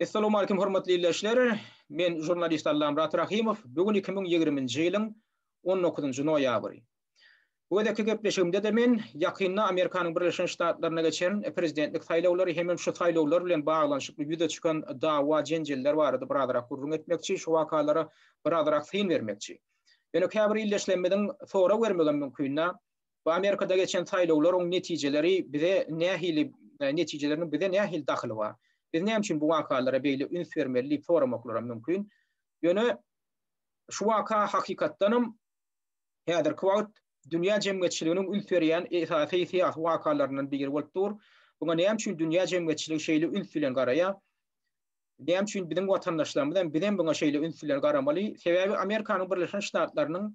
Assalamu alaikum hormatly izleyiciler. Men jurnalist Allam Murat Rahimov. Bugün 2020 yılın 19 noyabry. Bu gedeki gepleşigimde de men ýakynda Amerikanyň Birleşen Ştatlaryna geçen prezidentlik saýlawlary hem şu saýlawlar bilen baglanyşyp ýüze çykan dawa jenjeller barady birazrak gurrun etmekçi, şu wakalara birazrak syn bermekçi. Ýöne käbir illeşlenmeden sonra bermegen mümkinna bu Amerikada geçen saýlawlar oň netijeleri bize nähili netijelerini bize nähil daxly bar. Biz näme üçin bu wakalara beýle üns bermeli soramaklara mümkin. Ýöne şu waka hakykatdanam häzirki wagt dünýä jemgyýetçiliginiň üns berýän esasy syýasy wakalaryndan biri bolup dur. Buňa näme üçin dünýä jemgyýetçiligi şeýle üns bilen garaýar? Näme üçin biziň watandaşlarymyzdan bilen buňa şeýle üns bilen garamaly? Sebäbi Amerikanyň Birleşen Ştatlarynyň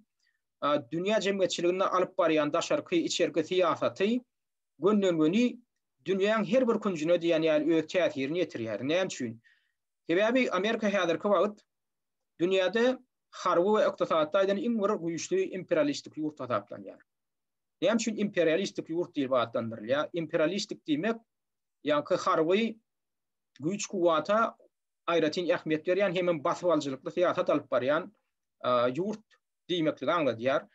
dünýä jemgyýetçiligine alyp barýan daşarky içerki syýasaty gönden-göni dünýäň her bir künjüne diýen ýaly öz täsirini ýetirýär. Näme üçin? Sebäbi Amerika häzirki wagt dünýäde harby we ykdysadydan iň bir güýçli imperialistik ýurt taplanýar. Näme üçin imperialistik ýurt diýip atandyrylýar? Imperialistik diýmek ýa-ni harby güýç kuwata aýratyn ähmiýet berýän hem basbalçylykly syýasat alyp barýan ýurt diýmekligi aňladýar.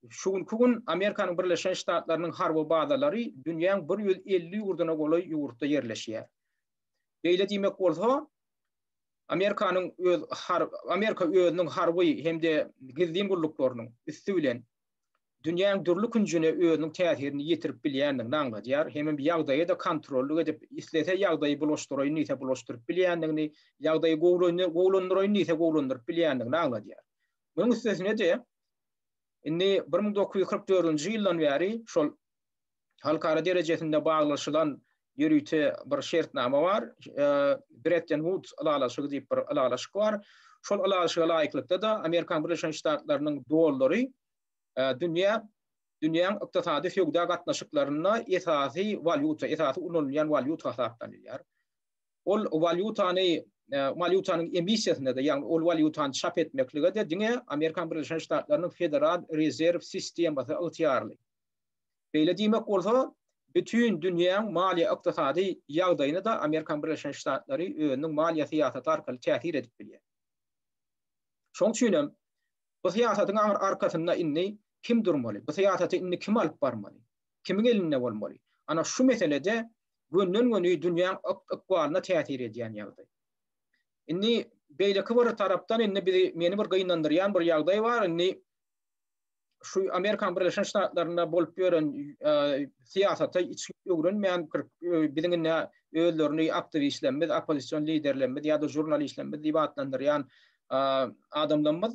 Şugunky gün Amerikanyň Birleşen Ştatlarynyň harby bazalary dünýäň 150 ýurduna goly ýurtda ýerleşýär. Beýle diýmek bolsa, Amerika özüniň harby hemde gizli guruluklarynyň üstü bilen dünýäň dürli künjüne özüniň täsirini ýetirip bilýändigini aňladýar. Hem bir ýagdaýy da kontrolly edip islese ýagdaýy bulaşdyryp näse bulaşdyryp bilýändigini, ýagdaýy gowlandyryp näse gowlandyryp bilýändigini aňladýar. Bunyň üstesine de inni 1944-nji ýyldan bäri şol halkara derejesinde baglaşylan ýürüýte bir şertnama bar. Bretton Woods alalaşygy diýip bir alalaşyk bar. Şol alalaşyga laýyklykda da Amerikan Birleşen Ştatlarynyň dollary dünýäň ykdysady feodal gatnaşyklaryna esasy valyuta, esasy unulmayan valyuta hasaplanýar. Ol valyutanyň emisiýasynda da, ýani ol valyutany çap etmeklige de diňe Amerikan Birleşen Ştatlarynyň federal rezerw sistematy ygtyarly. Beýle diýmek bolsa, bütün dünýäň maliýe ykdysady ýagdaýyna da Amerikan Birleşen Ştatlary özüniň maliýe syýasaty arkaly täsir edip bilýär. Şoň üçin bu syýasatyň arkasynda inni kim durmaly? Bu syýasaty inni kim alyp barmaly? Kimiň elinde bolmaly? Ana şu meselede gönden-göni dünýäň ykbalyna täsir edýän ýagdaý. Inni beýleki bir tarapdan inni meni bir gynandyrýan bir ýagdaý bar. Inni şu Amerikan Birleşen Ştatlaryna bolup ýören syýasata içki öwrenmeýän biziň özlerini aktivistlerimiz, opozisiýon liderlerimiz ýa-da jurnalistlerimiz diýip adlandyrýan adamlarymyz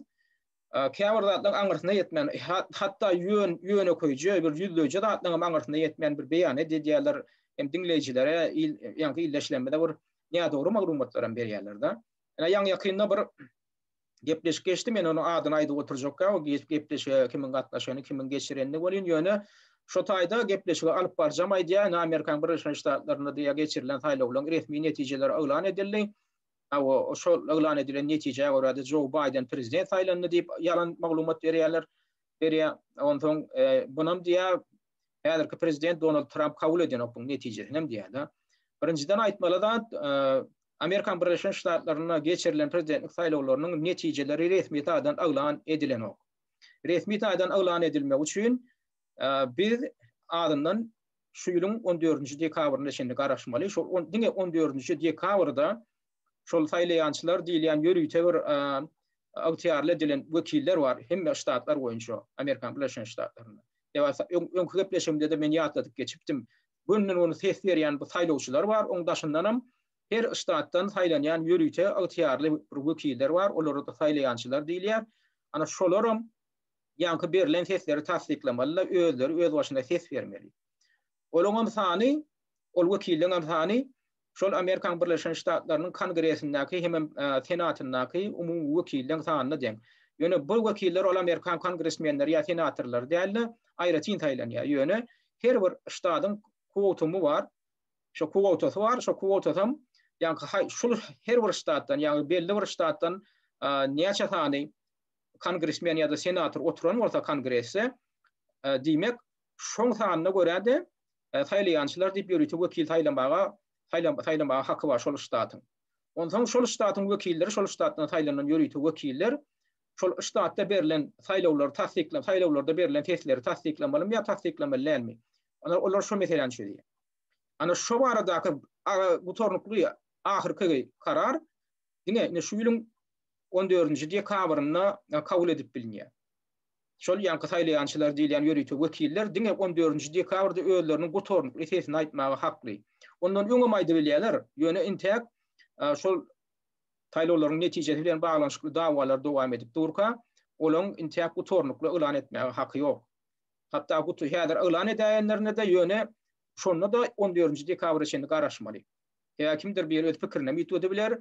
käbirdatlaryň aňyrsyna ýetmän, hatda ýöne köýje bir ýüzlöje zatlaryň aňyrsyna ýetmän bir beýan edýärler, hem dinleýijilere ýa-ni illeşlenmede bir näme dogry maglumatlar berýärler da. Ýakynda bir gepleşik geçdi, men onu adyny aýdyp oturjak, o gepleşige kimin gatnaşyny, kimin geçirenini bolýan ýöne şo taýda gepleşige alyp barjam aýdýar. Amerikan Birleşen Ştatlaryna diýe geçirilen saýlawlaryň resmi netijeleri oglan edildi. Şol oglan edilen netijeye görä Joe Biden prezident saýlandy diýip ýalan maglumat berýärler. Ondan soň bunam diýä häzirki prezident Donald Trump kabul edýän bu netijesini diýär da. Birinciden aýtmaly da Amerikan Birleşen Ştatlaryna geçirilen prezidentlik saýlawlarynyň netijeleri resmi taýdan oglan edilen ok. Resmi taýdan oglan edilmek üçin biz adından şu ýylyň 14-nji dekabrynda şeňde garaşmaly. Şol 14-nji dekabrda şol saýlaýançylar diýilýän ýürüýte bir ygtyarly edilen wekiller bar hem ştatlar boýunça Amerikan Birleşen Ştatlaryna. Öňkü gepleşimde de men ýatladyp geçipdim. Günden onu ses berýän bu saýlawçylar bar. Oň daşyndanam her ştatdan saýlanýan ýürüýte ygtyarly bir wekiller bar. Olary da saýlaýançylar diýilýär. Ana şolaram ýa-ni berilen sesleri tasdiklamaly, özleri öz başyna ses bermeli. Olaňam sany, ol wekilleriň sany şol Amerikan Birleşen Ştatlarynyň kongresindäki hem senatyndaky umumy wekilleriň sanyna deň. Ýöne bu wekiller ol Amerikan kongresmenleri ýa senatorlar diýerler, aýratyn saýlanýar. Ýöne her bir ştatyň kuwatumy bar. Şo kuwatasy bar, şo kuwatasam ýa-ni şol her bir ştatdan, ýa-ni belli bir ştatdan näçe sany kongresmen ýa-da senator oturan bolsa kongresse diýmek şoň sanyna görä de saýlaýançylar diýip ýürüýte wekil saýlanmaga haky bar şol ştatyň. Ondan şol ştatın wekilleri, şol ştatdan saýlanan ýörüýti wekiller şol ştatda berilen saýlawlar tasdiklen, saýlawlarda berilen tesleri tasdiklenmeli ya tasdiklenmeli. Olar şo meseleni şeýdi. Ana şo baradaky gutornukly ahyrky karar diňe şu ýylyň 14-nji dekabrynda kabul edip bilinýär. Şol ýanky saýlaýançylar diýilen ýörüýti wekiller diňe 14-nji dekabrda özleriniň gutornukly tesini aýtmagy hakly. Ondan öňe maýdy bilýärler. Ýöne intek şol taýlawlaryň netijesi bilen baglanyşykly dawalar dowam edip durka, olaň intek gutornukly elan etmäge haky ýok. Hatda gutu häzir elan edýänlerine de ýöne şonda da 14-nji dekabra çenli garaşmaly. Ya kimdir bir öz pikirine mitode biler,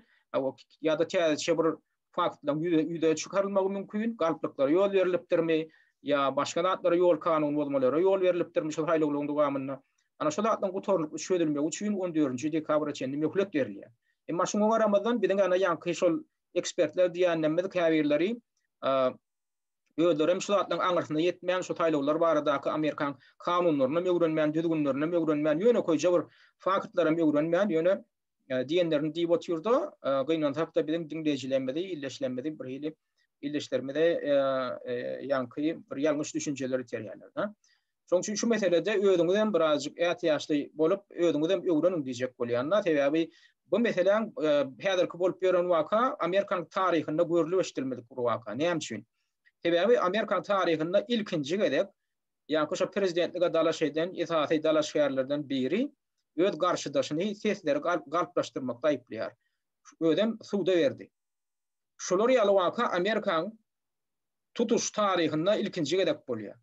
ya da täze bir faktlaryň ýüze çykarylmagy mümkin, galplyklary ýol berilipdirmi, ya başga natlara ýol kanun bolmalary ýol berilipdirmi şol haýlawlaryň dowamyna. Ana şol atlan gutornukly şödülmek üçin 14-nji dekabra çenli möhlet berilýär. Emma şoňa garamadan biziň ana ýanky şol ekspertler diýenler käbirleri özlerem şol atlan aňyrsynda ýetmeýän şol taýlawlar baradaky Amerikan kanunlaryna öwrenmän, düzgünlerine öwrenmän ýöne koýja bir faktlara öwrenmän ýöne diýenlerini diýip oturdy. Gynan tapda biziň diňleýijilerimizi, illeşlenmedi bir hili illeşlermede ýanky bir ýalňyş düşünjeler iterýärler. Şoň üçin şu meselede özüňizden birazjyk ätiýaşly bolup özüňizden öwrenin diýjek bolýanlar. Sebäbi bu meselen häzirki bolup ýören waka Amerikan taryhynda görülýüşdirmedik bir waka. Näme üçin? Sebäbi Amerikan taryhynda ilkinji gedek ýa-ni şo prezidentlige dalaş eden itaat dalaşgärlerden biri öz garşydaşyny sesleri galplaşdyrmakda aýplýar. Ödem suwda berdi. Şolar ýaly waka Amerikan tutuş taryhynda ilkinji gedek bolýar.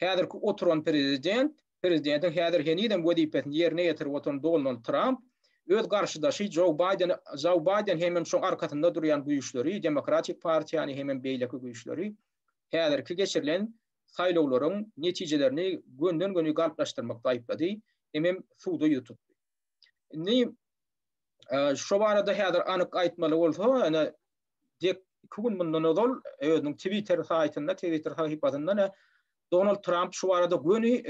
Häzirki oturan prezidentin häzir heniden wezipesini ýerine ýetirip oturan Donald Trump öz garşydaşy Joe Biden hemen şoň arkasynda durýan güýçleri, Demokratik partiýany hemen beýleki güýçleri häzirki geçirilen saýlawlaryň netijelerini gönden göni galplaşdyrmakda aýplady, hemen suwda ýutupdy. Şo barada häzir anyk aýtmaly bolsa, ana dek 2 gün mundan ozal özüniň Twitter saýtynda, Twitter sahypasynda Donald Trump şu arada göni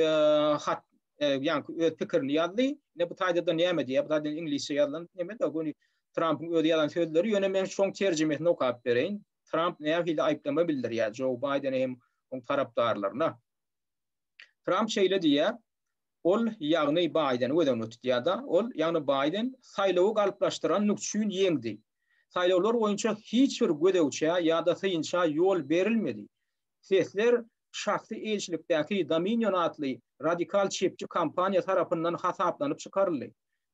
hat ýa-ni öz pikirini ýazdy. Ne bu taýda näme diýip, bu taýda ingilisçe ýazylan näme de göni Trump'ın öz ýalan sözleri ýöne men şoň terjemesini okap bereýin. Trump näme hili aýplama bildirýär Joe Biden hem oň tarapdarlaryna. Trump şeýle diýär, ol ýagny Biden öden ötdýär, ol ýagny Biden saýlawy galplaşdyran nükçün ýeňdi. Saýlawlar boýunça hiç bir gödewçe ýa-da syýynça ýol berilmedi. Sesler şahsy elçilikdäki Dominion adly radikal çepçi kampaniýa tarapyndan hasaplanyp çykaryldy.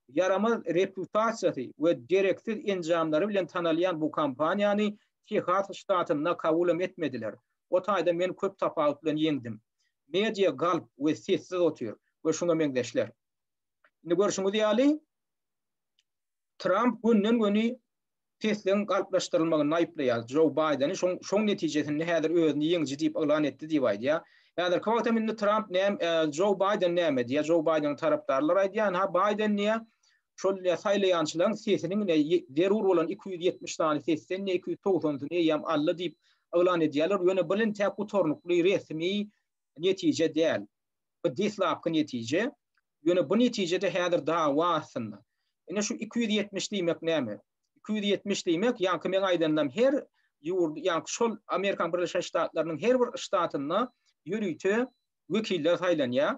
Yaramaz reputasiýasy we gereksiz enjamlary bilen tanalýan bu kampaniýany Texas ştatyna kabul etmediler. O taýda men köp tapawut bilen ýeňdim. Media galp we sessiz otur we şuna meňdeşler. Indi görüşüňiz ýaly Trump günden göni tesleň galplaşdyrylmagyny aýplaýar. Joe Biden'i şoň netijesinde häzir özüni ýeňji diýip elan etdi diýip aýdýar. Häzir kawtamynda Trump Joe Biden näme diýär? Joe Biden tarapdarlary aýdýar, ha Biden niýe şol saýlaýançylaryň sesiniň derur bolan 270 tane sesten 290 ýam alla diýip elan edýärler. Ýöne bilen täp gutornukly resmi netije däl. Bu dislapky netije. Ýöne bu netijede häzir dawa asynda. Ine şu 270 diýmek näme? 270 diýmek ýa-ni men aýdandam her ýurt ýa-ni şol Amerikan Birleşik Ştatlarynyň her bir ştatynda ýörüýte wekiller saýlanýar.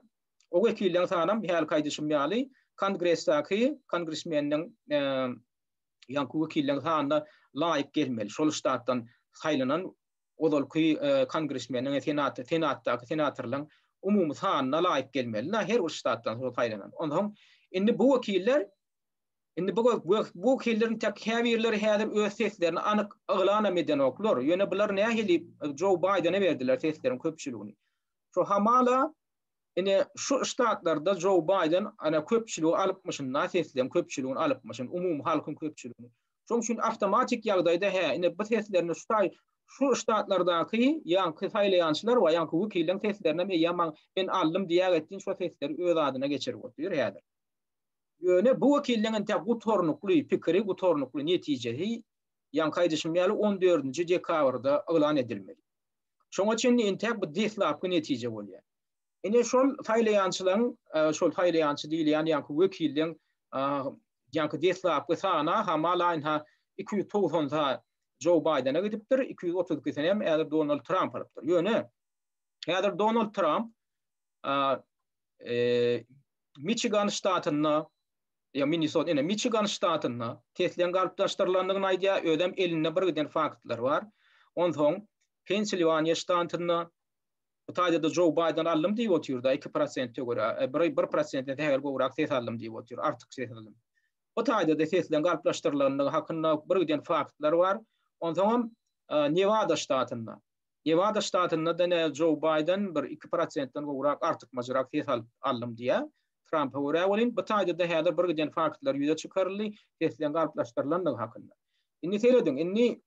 O wekiller sanam häl kaýdyşym ýaly Kongressdäki kongressmeniň ýa-ni wekiller sananda laýyk gelmeli. Şol ştatdan saýlanan odalky kongressmeniň senatdaky senatorlaryň umumy sanana laýyk gelmeli. Her bir ştatdan saýlanan. Ondan indi bu wekiller indi bu wekillerin tek häbirleri häzir öz seslerini anyk elan eden oklar. Ýöne bular nähili Joe Biden'e berdiler seslerin köpçüligini. Şu hamala ine şu ştatlarda Joe Biden ana köpçüligi alypmyşyn, seslerin köpçüligini alypmyşyn, umum halkyň köpçüligini. Şoň üçin awtomatik ýagdaýda ine bu seslerini şu ştatlardaky ýa-ni saýlaýançylar we ýa-ni wekillerin seslerini men aldym diýär etdiň şu sesleri öz adyna geçirip oturýar häzir. Ýöne bu wekillerin tek gutornukly pikiri, gutornukly netijesi ýa-ni kaýdyşym ýaly 14-nji dekabrda elan edilmeli. Şoňa üçin intek bu dislapky netije bolýar. Ine şol saýlaýançylaryň şol saýlaýançy diýilýän ýa-ni wekillerin yankı deslap sana hamalan ha 290 ha Joe Biden'a gidipdir, 232 senem eğer Donald Trump alıptır. Yöne eğer Donald Trump Michigan ştatına ya Minnesota Michigan ştatına Tesla'nın galpdaşlarlarının ayda ödem eline bir giden faktlar var. Ondan Pennsylvania ştatına Tayda Joe Biden alım diye oturuyor da 2% göre 1% de her göre ses alım diye oturuyor artık ses alım. O tayda da seslen galpdaşlarlarının hakkında bir giden faktlar var. Ondan Nevada ştatında da Joe Biden bir 2%'den göre artık macarak ses alım diye Trump'a göre olin bu tayda da her bir giden faktlar yüze çıkarılı seslen galpdaşlarlarının hakkında. İnni seyredin inni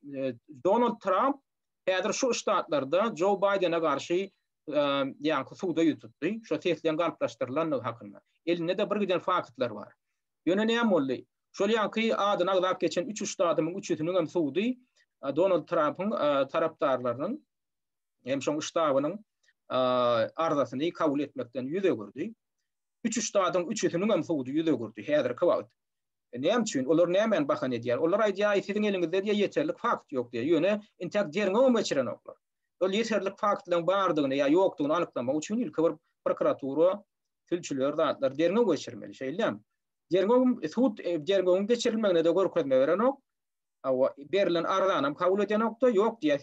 Donald Trump her şu ştatlarda Joe Biden'a karşı yankı suda yututtu. Şu seslen galpdaşlarlarının hakkında. Elinde de bir giden faktlar var. Yöne ne amollu? Şol yankı adına agdap geçen 3 ştatımın 3'ünün hem sudu Donald Trump'ın taraftarlarının hem şoň ştabının arzasyny kabul etmekden yüze gördü. 3 ştatın 3'ünün hem sudu yüze gördü. Häzir kawat. Näme üçin? Olar nämen bakan edýär? Olar aýdýar, siziň eliňizde diýe ýeterlik fakt ýok diýär. Ýöne intak derňe geçiren oklar. Ol ýeterlik faktlaryň bardygyny ýa ýokdugyny anyklamak üçin ilki bir prokuratura, tülçüler zatlar derňe geçirmeli. Şeýlem. Derňe geçirilmegine de görkezme beren ok. Awa berilen arzanam kabul eden okda ýok diýär.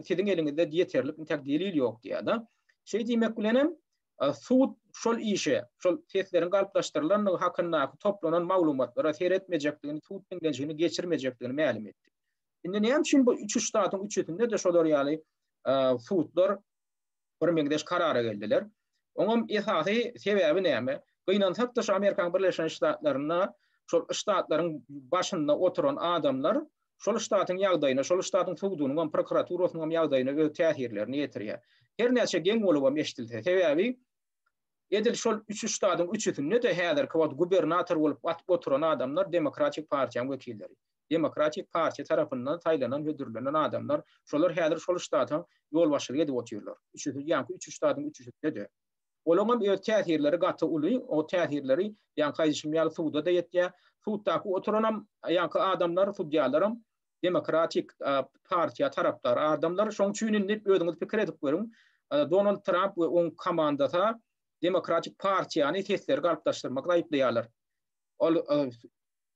Siziň eliňizde ýeterlik intak delil ýok diýär da. Şeý diýmek bilenem suud şol işe, şol tesleriň galpdaşlarlaryň hakynda toplanan maglumatlara seyretmejekdigini, suud bilen geçirmejekdigini ma'lum etdi. Indi näme üçin bu 3 ştatın 3'ünde de şolar ýaly suudlar bir meňdeş karara geldiler. Oňam esasy sebäbi näme? Gynansak da Amerikan Birleşen Ştatlaryna şol ştatlaryň başynda oturan adamlar şol ştatyň ýagdaýyna, şol ştatyň suudunyň prokuraturasynyň ýagdaýyna öz täsirlerini ýetirýär. Her näçe geň bolup eşdildi. Sebäbi edil şol 3 ştatyň 3'ünde de häzir kwat gubernator bolup oturan adamlar Demokratik Partiýanyň wekilleri. Demokratik Partiýa tarapyndan taýlanan hödürlenen adamlar şolar häzir şol ştatyň ýol başçylyk edip oturýarlar. 3 ştatyň 3'ünde de. Olaňam öz täsirleri gaty uly, o täsirleri ýa-ni gaýşymýaly suuda da ýetýär. Suuddaky oturan ýa-ni adamlar, suudýalaram Demokratik Partiýa tarapdar adamlar şoň üçin özüňiz pikir edip görüň. Donald Trump we oň komandasy Demokratik Partiýany sesleri galpdaşdyrmakda aýplaýarlar. Ol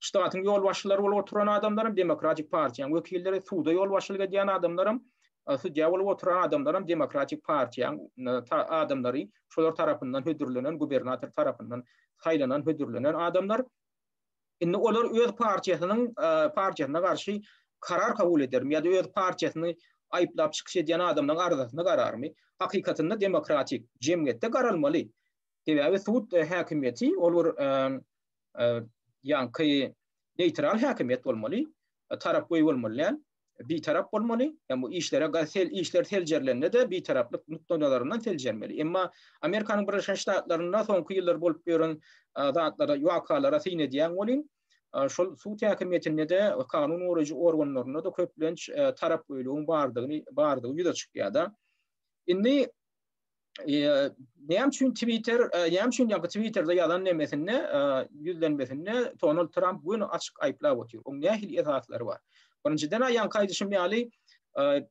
ştatyň ýol başçylary bolup oturan adamlarym Demokratik Partiýanyň wekilleri, suuda ýol başçylyk edýän adamlarym suudýa bolup oturan adamlarym Demokratik Partiýanyň adamlary, şolar tarapyndan hödürlenen, gubernator tarapyndan taýlanan hödürlenen adamlar. Indi olar öz partiýasyna garşy karar kabul edermi ýa-da öz partiýasyny aýplap çykyş edýän adamlaryň arzasyna gararmy? Hakykatynda demokratik jemgyýetde garalmaly. Sebäbi suud häkimiýeti olur ýa-ni neutral häkimiýet bolmaly, tarap goý bolmaly, bir tarap bolmaly. Ýa bu işler seljerlerinde de bir taraplyk nuktalaryndan seljermeli. Emma Amerikanyň Birleşen Ştatlarynda soňky ýyllar bolup ýören zatlara, wakalara syn edýän bolyn. Şol suud häkimiýetinde de kanun goýucu organlaryna da köplenç tarap goýlugyň bardygy ýüze çykýar da. Indi näme üçin Twitter'da ýalan nemesine ýüzlenmesine Donald Trump bunu açyk aýplap otýar. Oň nähili esaslary bar. Birinçiden aýan gaýdyşym ýaly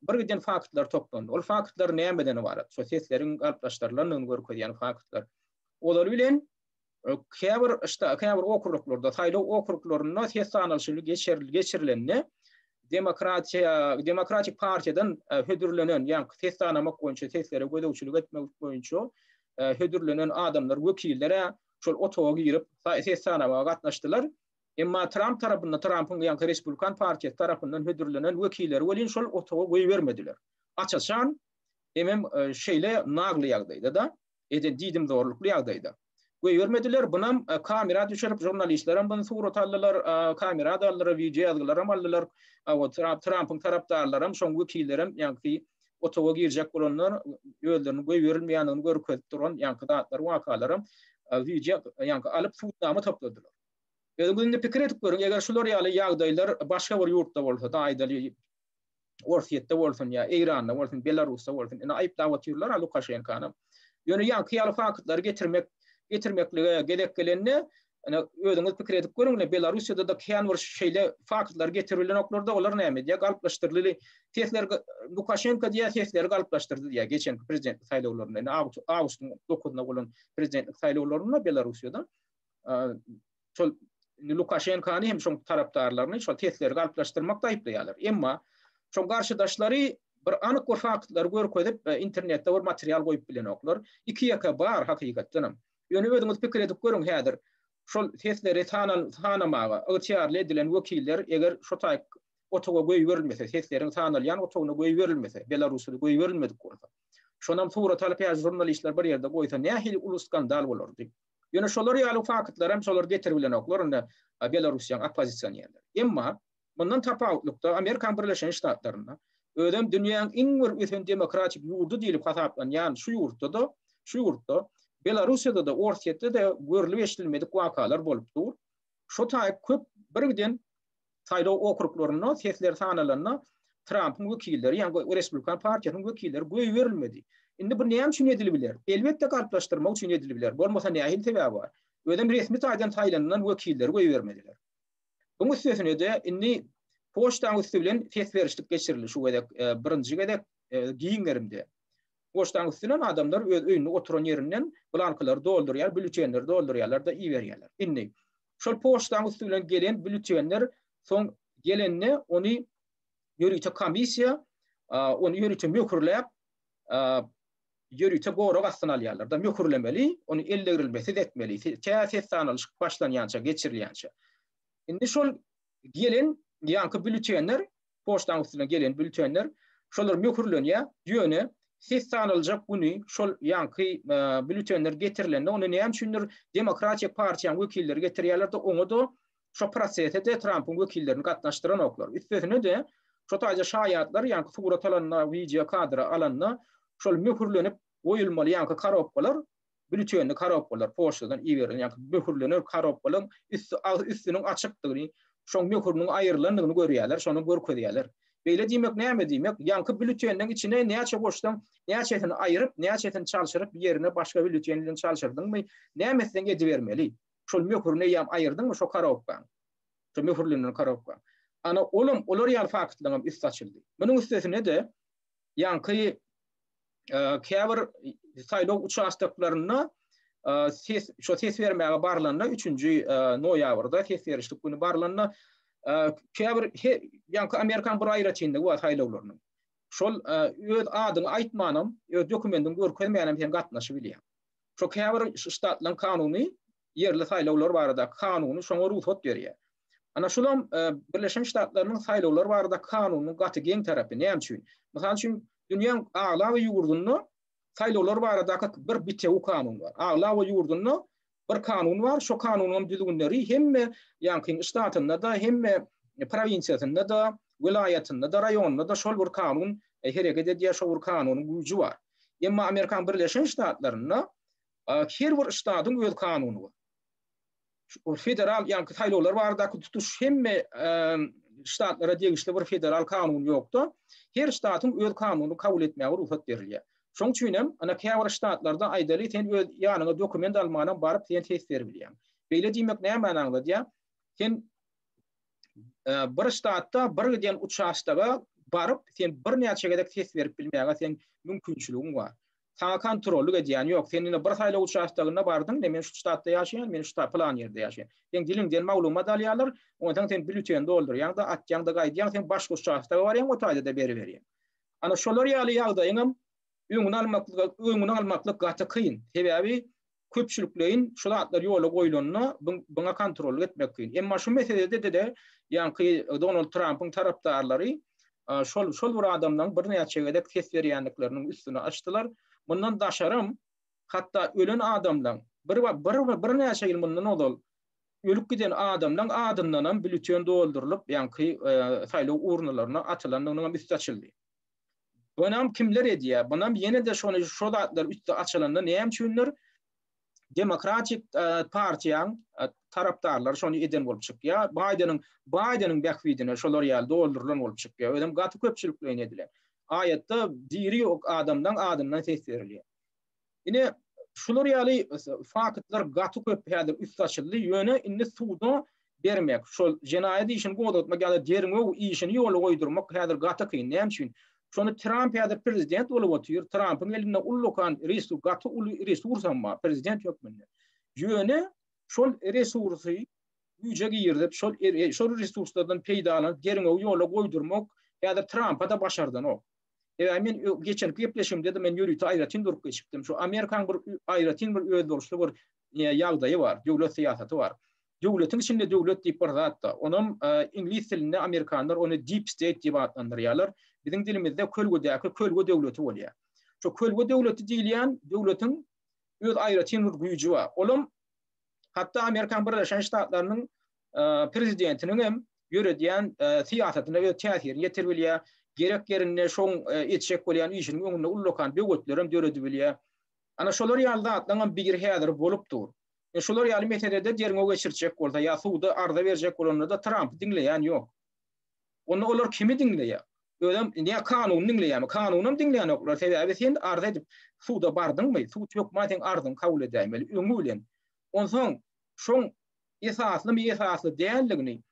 bir giden faktlar toplandy. Ol faktlar nämeden ibaret? Sosiýetleriň galpdaşlarlaryň görkezýän faktlar. Olar bilen käbir okruklarda, taýla okruklaryna ses sanalyşyny geçirilenni Demokratik Partiýadan hödürlenen, ýa-ni ses sanamak boýunça sesleri gödäwçilik etmek boýunça hödürlenen adamlar, wekillere şol otoga girip ses sanamaga gatnaşdylar. Emma Trump tarapyndan, Trump'ın ýa-ni Respublikan Partiýasy tarapyndan hödürlenen wekilleri welin şol otoga goý bermediler. Açaçan emem şeýle nagly ýagdaýda da, didim zorlukly ýagdaýda. Goý bermediler. Bunam kamera düşürip jurnalistlerim bunu surat aldylar, kamera aldylar, video aldylar, aldylar. Trump'ın tarapdarlarym, şoň wekillerim, ýa-ni otoga girjek bolanlar ýöldürini goý berilmeýändigini görkezip duran ýa-ni zatlar, wakalarym video ýa-ni alyp suudnama topladylar. Özüňizi pikir edip görüň, eger şular ýaly ýagdaýlar başga bir ýurtda bolsa, daýdaly Orsiýetde bolsun ýa Eýranda bolsun, Belarusda bolsun, ina aýplap otyrlar Lukashenkany. Ýöne ýa-ni ýaly faktlar getirmeklige gerek gelenni ana ödüňiz pikir edip görüňle Belarusiýada da kän bir şeýle faktlar getirilen oklarda olar näme diýe galyplaşdyrlyly tesler Lukashenko diýe tesleri galyplaşdyrdy diýe geçen prezident saýlawlarynda awgustyň 9-na bolan prezident saýlawlarynda Belarusiýada şol Lukashenko'ny hem şoň tarapdarlaryny şol tesleri galyplaşdyrmakda aýplaýarlar. Emma şoň garşydaşlary bir anyk bir faktlar görkezip internetde bir material goýup bilen oklar. Iki ýaka bar hakykatdan. Ýöne ödüňiz pikir edip görüň häzir. Şol tesleri tanamaga ýetýärli edilen wekiller eger şo taýyk otoga goýup berilmese, tesleriň tanalýan otogyna goýup berilmese, Belarusyda goýup berilmedik bolsa. Şonam suwra talap ýa jurnalistler bir ýerde goýsa nähili ulus skandal bolardy. Ýöne şolar ýaly faktlar hem şolar getirilen oklar onda Belarusiýanyň opozisiýonерler. Emma bundan tapawutlukda Amerika Birleşen Ştatlaryna ödem dünýäniň iň bir demokratik ýurdu diýilip hasaplanýan şu ýurtda Belarusiýada da Orsetde de görülip eşdilmedik wakalar bolupdyr. Şo taýyp köp birden saýlaw okruklaryna sesler sanalanyna Trump'ın wekilleri ýa-ni Respublikan partiýasynyň wekilleri goýup berilmedi. Indi bu näme üçin edilbiler? Elbetde galyplaşdyrmak üçin edilbiler. Bolmasa nähili sebäbi bar? Ödem resmi taýdan taýlandan wekilleri goýup bermediler. Bu üstüne de indi poçtaň üstü bilen ses berişlik geçirildi şu gedek birinji gedek giýinlerimde. Poçtaň üstünden adamlar öz öýüne oturan ýerinden blankalar doldurýar, bültenler doldurýarlar da iýerýärler. Indi şol poçtaň üstü bilen gelen bültenler soň gelenni ony ýörüýte komisiýa ony ýörüýte möhürläp ýörüýte gowrak astyna alýarlar da möhürlemeli, ony ellerilmesi etmeli. Täze sanalyş başlanýança geçirilýänçe. Indi şol gelen ýanky bültenler, poçtaň üstüne gelen bültenler şolar möhürlenýär, ýöne ses sanalyjak güni şol ýanky bültenler getirilende ony näme üçindir Demokratik partiýanyň wekilleri getirýärler da oňa da şo prosesde Trump'ın wekillerini gatnaşdyran oklar. Üstüne de şo taýda şaýatlar ýanky suwrat alanna, video kadra alanna şol möhürlenip goýulmaly ýanky karapgalar bültenini karapgalar poçtadan iýerilen ýanky möhürlenip karapgalar üstüniň açykdygyny şoň möhürniň aýrylandygyny görýärler, şonu görkezýärler. Beýle diýmek näme diýmek? Ýanky bülteniň içine näçe boşdan, näçetini aýryp, näçetini çalşyryp ýerine başga bültenini çalşyrdyňmy? Nämesiň edip bermeli? Şol möhürni ýam aýyrdyňmy şo karapgan? Şo möhürlenen karapgan. Ana olar ýaly faktlaryň üst açyldy. Munyň üstesine de ýanky käbir saýlaw uçaşdaklaryna ses vermäge barlanna 3-nji noýabrda ses berişlik güni barlanna käbir ýanky Amerikan bir aýraçynda bu saýlawlarynyň. Şol öz adyny aýtmanam, öz dokumentim görkezmeýänem hem gatnaşyp bilýär. Şo käbir ştatlaryň kanuny yerli saýlawlar barada kanuny şoňa ruhsat berýär. Ana şolam Birleşen Ştatlarynyň saýlawlar barada kanunyň gaty geň tarapy näme üçin? Mesela üçin dünýäň aglawy ýurdunda saýlawlar barada bir bitew kanun bar. Aglawy ýurdunda bir kanun bar. Şo kanunyň düzgünleri hemme ýanky ştatynda da hemme provinsiýasynda da, vilayatynda da, raýonda da şol bir kanun hereket edýär, şo bir kanunyň güýji bar. Emma Amerikan Birleşen Ştatlaryna her bir ştatyň öz kanuny bar. Federal ýanky saýlawlar barada tutuş hemme ştatlara degişli bir federal kanun ýokda. Her ştatyň öz kanuny kabul etmäge ruhsat berilýär. Şoň üçin hem ana käbir ştatlarda aýdaly sen öz ýanyňa dokument almana baryp sen test berbilýär. Beýle diýmek näme manada diýär? Sen bir ştatda bir giden uçaşdaga baryp sen bir näçe gedek test berip bilmäge sen mümkinçiligiň bar. Sana kontrolly edýän ýok. Sen bir saýlaw uçaşdagyna bardyň, men şu ştatda ýaşaýan, men şu plan ýerde ýaşaýan. Sen diliňden maglumat alýarlar, ondan sen bülten doldurýan da atýan da gaýdýan, sen başga uçaşdaga barýan, o taýda da beri berýän. Ana şolar ýaly ýagdaýyň öňüni almaklyk gaty kyn. Sebäbi köpçüliklerin şulatlar ýola goýulanna buňa kontrol etmek kyn. Emma şu meselede de ýanky Donald Trump'ın tarapdarlary şol bir adamdan bir näçe gedek ses berýänlikleriniň üstüne açdylar. Bundan daşarym hatda ölen adamdan bir näçe ýyl mundan odal ölüp giden adamdan adyndan bülten doldurylyp ýanky saýlaw urnalaryna atylandygyny üst açyldy. Bunam kimler edýär? Bunam ýene de şonu şolatlar üstü açylanda näme üçindir? Demokratik partiýanyň tarapdarlary şonu eden bolup çykýar. Bidenyň bähwidine şolar ýaly doldurulan bolup çykýar. Ödem gaty köpçülikle edilýär. Ayetde diri ok adamdan ses berilýär. Ine şular ýaly faktlar gaty köp häzir üst açyldy ýöne inni suwda bermek. Şol jenaýat işini goýdurmak ýa-da derňe işini ýola goýdurmak häzir gaty kyn. Näme üçin? Şonu Trump häzir prezident bolup otyr. Trump'ın elinde ullukan resurs, gaty uly resurs amma prezident ýokmunda. Ýöne şol resursy güýje girdip şol resurslardan peýdalanıp derňe ýola goýdurmak häzir Trump'a da başardan o. Men geçen gepleşimde de men ýörüýti aýratyn durup geçipdim. Şu Amerikan bir aýratyn bir öýdürüşli bir ýagdaýy bar, döwlet syýasaty bar. Döwletiň içinde döwlet diýip bir zatda. Onuň ingliz dilinde Amerikanlar onu deep state diýip adlandyrýarlar. Biziň dilimizde kölge döwleti bolýar. Şu kölge döwleti diýilýän döwletiň öz aýratyn bir güýji bar. Olam hatta Amerikan Birleşen Ştatlarynyň prezidentiniň hem ýöredýän syýasatyna we täsirini ýetir bilýär. Gerek yerine şoň etjek bolýan işin öňünde ullukan böwetlerim döredi bilýär. Ana şolar ýalda atlanan bir häzir bolup dur. Şolar ýaly meselede derňe geçirjek bolsa ýa suwda arda berjek bolanda da Trump diňleýän ýok. Onu olar kimi diňleýär? Ödem näme kanuny diňleýärmi? Kanuny diňleýän oklar sebäbi sen arda edip suwda bardyňmy? Suw ýokma sen ardyň kabul edäýmeli. Öňü bilen. Onsoň şoň esasly däelligini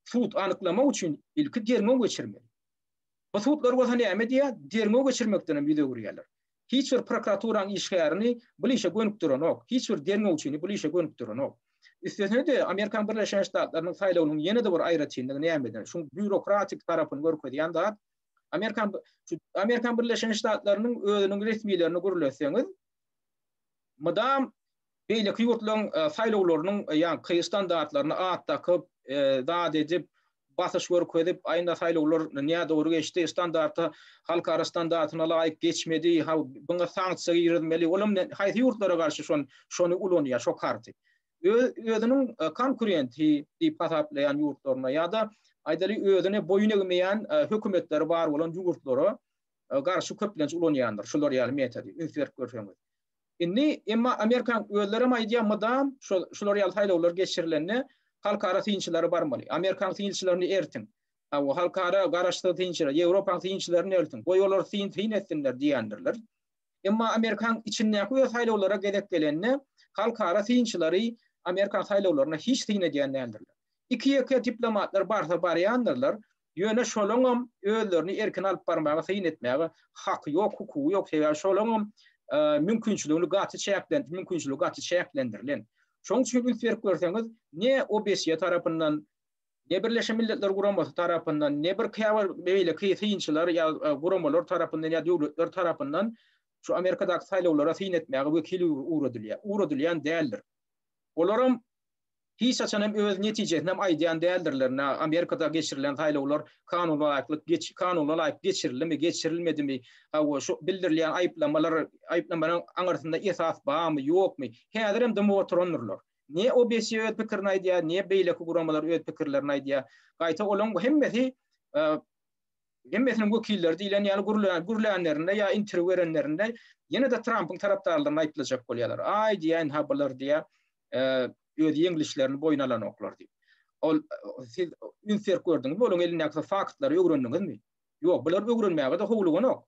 suwd anyklamak üçin ilki derňe geçirmeli. Bu suwtlar bolsa näme diýär? Derňe geçirmekden bile görýärler. Hiç bir prokuraturaň işgärini bilişe gönüp duranok, hiç bir derňe üçin bilişe gönüp duranok. Üstesine de Amerikan Birleşen Ştatlarynyň saýlawynyň ýene de bir aýratyndygy näme? Şu bürokratik tarapyny görkezýän zat Amerikan Birleşen Ştatlarynyň özüniň resmiýetlerini görleseňiz, madam beýleki ýurtlaryň saýlawlarynyň ýa kıy standartlaryny atdakyp, zat edip basyş görkezip aýynda saýlawlar näme dogry geçdi, standarta halkara standartyna laýyk geçmedi, buňa sanksiýa girilmeli. Olam haýsy ýurtlara garşy şonu ulanýar, şo karty. Özüniň konkurenti diýip hasaplaýan ýurtlaryna ýa-da aýdaly özüne boyun egmeýän hökümetleri bar bolan ýurtlara garşy köplenç ulanýandyr. Şolar ýaly metody, ünsürk görýärmiz. Indi emma Amerikan özleri maýdýamydam şolar ýaly saýlawlar geçirilende halkara tynçylary barmaly. Amerikan tynçylaryny ertin. O halkara garaşdy tynçylar, Ýewropa tynçylaryny ertin. Goýolar tyn etsinler diýendirler. Emma Amerikan içindäki saýlawlara gedek gelende halkara tynçylary Amerikan saýlawlaryna hiç tyn edýän däldirler. Iki diplomatlar barsa barýandyrlar. Ýöne şolaňam özlerini erkin alyp barmagy tyn etmäge haky ýok, hukuky ýok. Şolaňam mümkinçiligini gaty çäklendirilen. Şoň üçin ünsürk görseňiz, ne OBSE tarapyndan, ne Birleşen Milletler Guramasy tarapyndan, ne bir beýle kıytynçylar ýa guramalar tarapyndan ýa döwletler tarapyndan şu Amerikadaky saýlawlara tyn etmäge wekil uradylýan däldir. Olaram hiç açanam öz netijesinem aýdýan däldirler. Amerikada geçirilen saýlawlar kanunla laýyk geçirilmedi, geçirilmedimi? Şu bildirilýän aýplamalaryň aňarsynda esas barmy, ýokmy? Häzir hem demo oturanlar. Ne OBSE öz pikirini aýdýar, ne beýleki guramalar öz pikirlerini aýdýar. Gaýta olan hemmesi hemmesiniň wekilleri diýilen ýaly gurulänlerinde ýa interview berenlerinde ýene de Trump'yň tarapdarlaryny aýtylajak bolýarlar. Ay diýen habarlar diýär. Öz ýeňlişlerini boyun alan oklar diýip. Siz ünsürk gördüňiz, boluň elindäki faktlary öwrendiňizmi? Ýok, bular öwrenmäge de howlugan ok.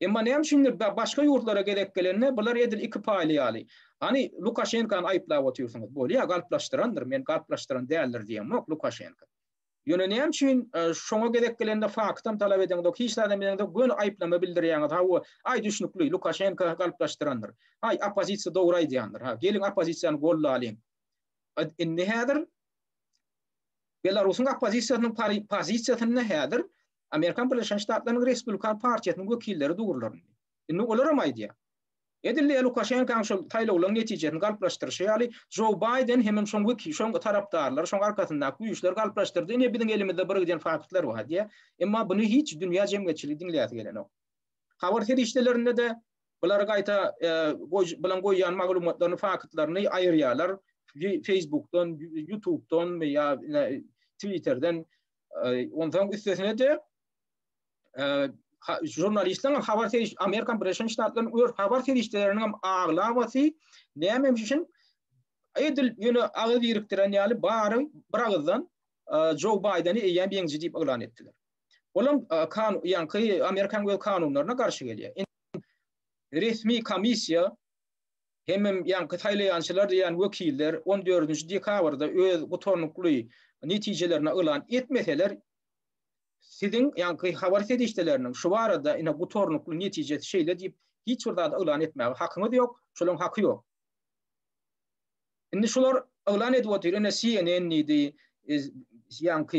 Emma näme üçin başga ýurtlara gerek gelende bular edil iki paýly ýaly. Hani Lukashenkany aýplap otyrsyňyz, bolýa galplaşdyrandyr, men galplaşdyran däldir diýemok Lukashenka. Ýöne näme üçin şoňa gerek gelende faktam talap edende hiç adam edende gön aýplama bildirýäňiz, ay düşnükli Lukashenka galplaşdyrandyr. Ay opozisiýa dogry aýdýandyr. Gelin opozisiýany golla alyň. Indi häzir Belarusyň opozisiýasynyň pozisiýasyny häzir Amerikan Birleşen Ştatlarynyň Respublikan partiýasynyň wekilleri dugurlar. Indi olar aýdýar. Edilli Lukashenka şol taýlawlaryň netijesini galplaşdyrşy ýaly Joe Biden hemem şoň wekil, şoň tarapdarlar, şoň arkasyndaky güýçler galplaşdyrdy. Ne biziň elimizde birgiden faktlar bar diýär. Emma buny hiç dünýä jemgyýetçiligi diňleýär gelenok. Habar ferişdelerinde de bular gaýta bilen goýýan maglumatlaryny, faktlaryny aýyrýarlar. Facebook'dan, YouTube'dan veya Twitter'dan ondan üstesine de jurnalistlerin habar seriş Amerikan Birleşen Ştatlarynyň habar serişleriniň ağlamasy näme üçin edil ýöne agy biriktiren ýaly bary biragdan Joe Biden'i eýen biňji diýip elan etdiler. Olam ýa-ni Amerikan kanunlaryna garşy gelýär. Resmi komissiýa Hem yankı Taylayançılar diyen vekiller 14. dekabrda öz gutornuklu neticelerini ilan etmeseler sizin yankı haber ediştelerinin şu arada ina gutornuklu neticesi şeyle deyip hiç orada ilan etmeye hakkınız yok. Şolun hakkı yok. Şimdi şular ilan edip oturuyor. CNN neydi? Yankı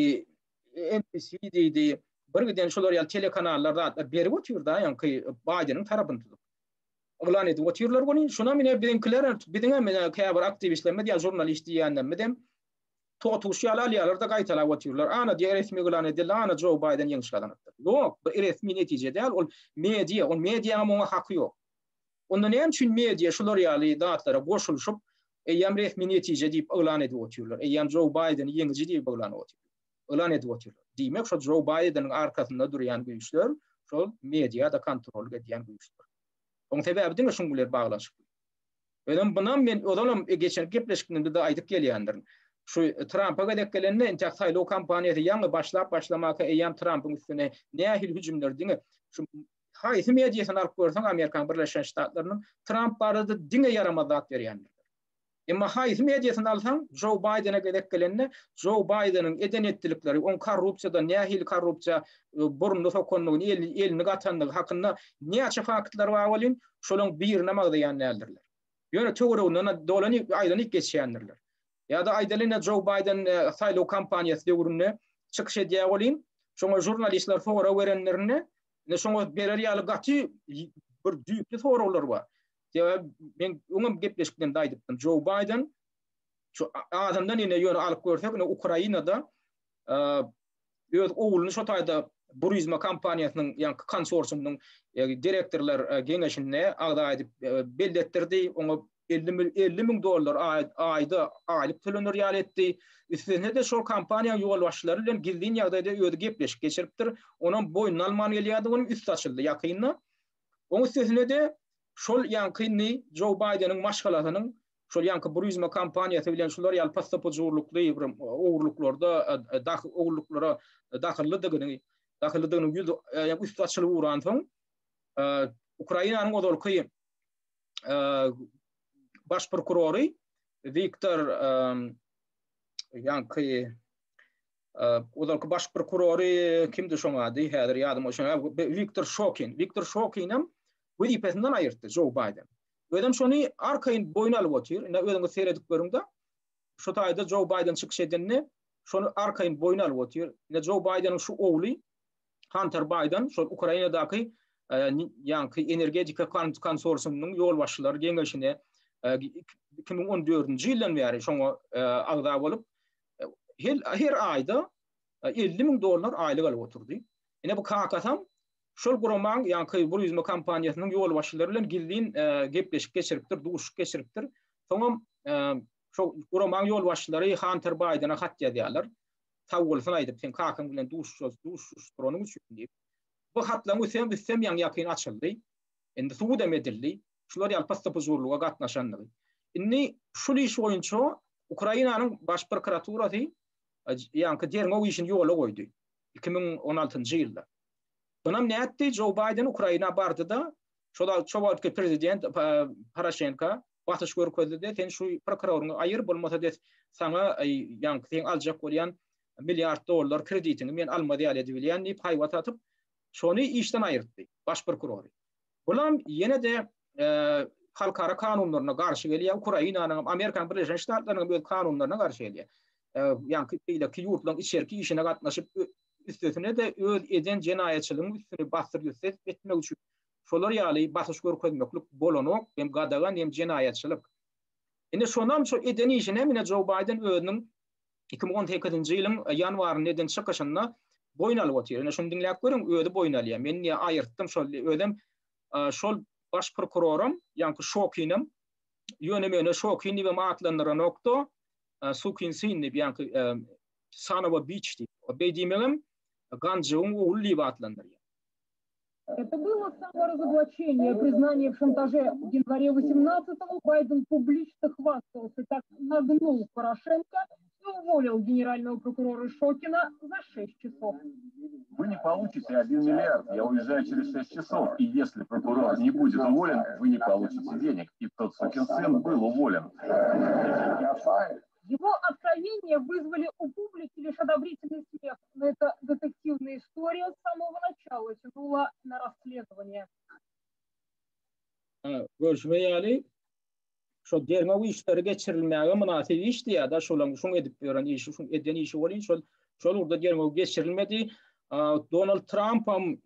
NBC neydi? Bir giden şular yal telekanallarda berip oturuyor da yankı Biden'ın tarafında. Ilan edip oturuyorlar bunu. Şuna mine bizimkiler, bizim kabar aktivistler, medya jurnalisti diyenler, medem Totuş yalarda kaytala oturuyorlar. Ana diye resmi ilan ediyorlar. Ana Joe Biden yanlış kazanıktır. Yok, resmi netice değil. O medya ama hakkı yok. Ondan hem için medya şular yali dağıtlara boşuluşup eyyam resmi netice deyip ilan edip oturuyorlar. Eyyam Joe Biden'ı yenici deyip ilan edip oturuyorlar. Demek şu Joe Biden'ın arkasında duran güçler, şu medyada kontrol eden güçler. Onun sebebi de şunlar bağlaşık. Öyle bundan ben odalam geçen gepleşkinde de aydık geliyenlerin. Şu Trump'a gedek gelenine intak saylo kampanyası yanı başlamaka eyyam Trump'ın üstüne nehil hücumlar dine şu haysi medyasını alıp görsen Amerikan Birleşik Ştatlarının Trump barada dine yaramazlık veriyenler. Ama haysi medyasını alsan Joe Biden'a gedek gelenine Joe Biden'ın eden ettilikleri on korrupsiyada nehil korrupsiya burunlu sokonluğun elini katanlığı hakkında ne açık faktlar var olun şolun bir namazda yanlarlar. Yöne töğürüğünden dolanıp aylanıp geçiyenlerler. Ya da aydalina Joe Biden saylo kampanyası devrinde çıkış ediyor olayım. Sonra jurnalistler sonra verenlerine ne sonra belirli gatı bir düğüplü sorular var. Ya ben onun gepleşikten daydıktım. Joe Biden şu adamdan yine yönü alıp görsek Ukrayna'da öz oğlunu şu tayda Burizma kampanyasının yani konsorsiumunun direktörler genişliğine ağda edip belirttirdi. Onu $50,000 ayda aylık tölenir yal etti. Üstüne de şu kampanya yol başlarıyla girdiğin yağda da öde gepleşik geçiriptir. Onun boyunun Almanya'lıyadı onun üst açıldı yakınına. Onun üstüne de şol yankını Joe Biden'ın maşgalatının şol yankı Burizma kampanyası bilen şular yal pasaportçuluklu uğurluklarda uğurluklara dakıllıdığını üst açılı uğran son Ukrayna'nın odolkı baş prokuroru Viktor yankı odolkı baş prokuroru kimdi şoň ady häzir ýadyma şoň Viktor Shokin'im wezipesinden ayırttı Joe Biden. Ödem şonu arkayın boyun alıp otur. Ödem seyredip görümde şu taýda Joe Biden çıkış edenini şonu arkayın boyun alıp otur. Joe Biden'ın şu oğlu Hunter Biden şu Ukrayna'daki yankı energetika konsorsiumunun yol başçıları genişine 2014 yıldan beri şoňa agda bolup her ayda $50,000 aylyk alıp oturdy. Ene bu kakasam şol guramaň yankı Burizma kampanýasynyň yol başçylary bilen girdiğin gepleşik geçiripdir, duşuk geçiripdir. Soňam şu guramaň yol başçylary Hunter Biden'a hat ýazýarlar. Tawulsun aýdyp sen kakaň bilen duşuş üçin diýip. Bu hatlaryň üstüne ýa ýakyn açyldy. Endi suwda medildi. Şular ýal pasaportçuluğa gatnaşandygy. Inni şol iş boýunça Ukrainanyň baş prokuraturasy yankı derňe işin ýola goýdy. 2016-njy ýylda. Bunam näetdi Joe Biden Ukraina bardy da şoňa prezident Poroshenko batyş görkezdi. Sen şu prokuroruňy aýyr bolmasa des sana yankı sen aljak bolýan $1,000,000 kreditini men almady ýaly edip bilýän diýip haýwat atyp şonu işden aýyrtdy baş prokuror. Bulam ýene de halkara kanunlaryna garşy gelýär. Ukrainanyň Amerikan Birleşik Ştatlarynyň bu kanunlaryna garşy gelýär. Yankı ki ýurtlaryň içerki işine gatnaşyp üstüne de öz eden jenaýetçiligiň üstüne bastyr gösterip etmek üçin şolar ýaly batyş görkezmeklik bolanok hem gadagan hem jenaýetçilik. Indi şonam şu eden işine mine Joe Biden özüniň 2018-nji ýylyň ýanwaryny eden çykyşyna boyun alyp otyr. Ene şunu dinläp görüň öýde boyun alýar. Men niýe aýyrtdym şol ödem şol baş prokurorum yankı Shokinim ýönemene Shokin diýip atlandyran nokta Sukin diýip yankı Sanova Beach diýip. O beýdiýmegem Ganjyň oğlu diýip atlandyrýar. Это было саморазоблачение, признание в шантаже. В январе 18-го Байден публично хвастался, так нагнул Порошенко, и уволил генерального прокурора Шокина за 6 часов. Вы не получите 1 миллиард, я уезжаю через 6 часов, и если прокурор не будет уволен, вы не получите денег. И тот сукин сын был уволен. Его откровения вызвали у публики лишь одобрительный смех, но эта детективная история с самого начала тянула на расследование. Görüşmeyeli şu derme bu işleri geçirilmeye münasip iş diye da şunu edip veren işi, şunu eden işi olun, şol orada derme geçirilmedi. Donald Trump'am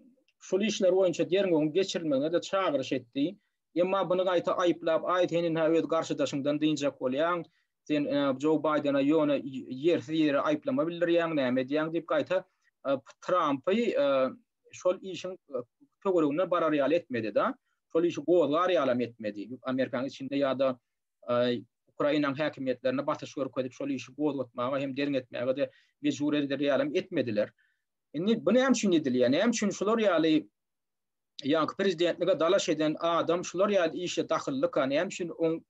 şu işler boyunca derme geçirilmeye de çağırış etti. Ama bunu gayet ayıplap, aytenin evet karşıdaşından deyince kolyan, sen Joe Biden'a yona yer ayıplama bildirýän näme diýen dip gayta Trump'y şol işin töwerüne barar ýaly etmedi da. Şol işi goýar ýaly etmedi. Amerikanyň içinde ýa-da Ukrainaň häkimetlerine batyş görkezip şol işi goýatmaga hem derin etmäge de mejbur eder etmediler. Indi bunu hem şunu edilýär, hem şunu şolar ýaly ýa-da prezidentlige dalaş eden adam şolar ýaly işe dahillik hem şunu on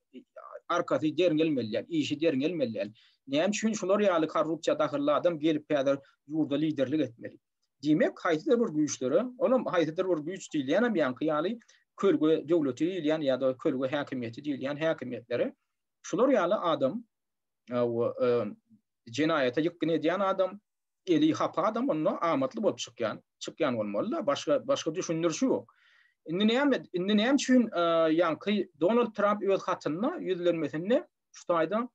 arkasy derin gelmeliler, işi derin gelmeliler. Näme üçin şolar ýaly korrupsiýa dahilli adam gelip ýa-da ýurda liderlik etmeli. Diýmek haýsydyr bir güýçleri, olam haýsydyr bir güýç diýilýän ýa-da ýaly kölge döwleti diýilýän ýa-da kölge häkimiýeti diýilýän häkimetleri şolar ýaly adam jinayete ýykyn edýän adam, eli hapa adam onu amatly bolup çykýan bolmaly. Başga düşünürşi ýok. Indi näme üçin ýa-da Donald Trump öz hatyna ýüzlenmesini şutaýda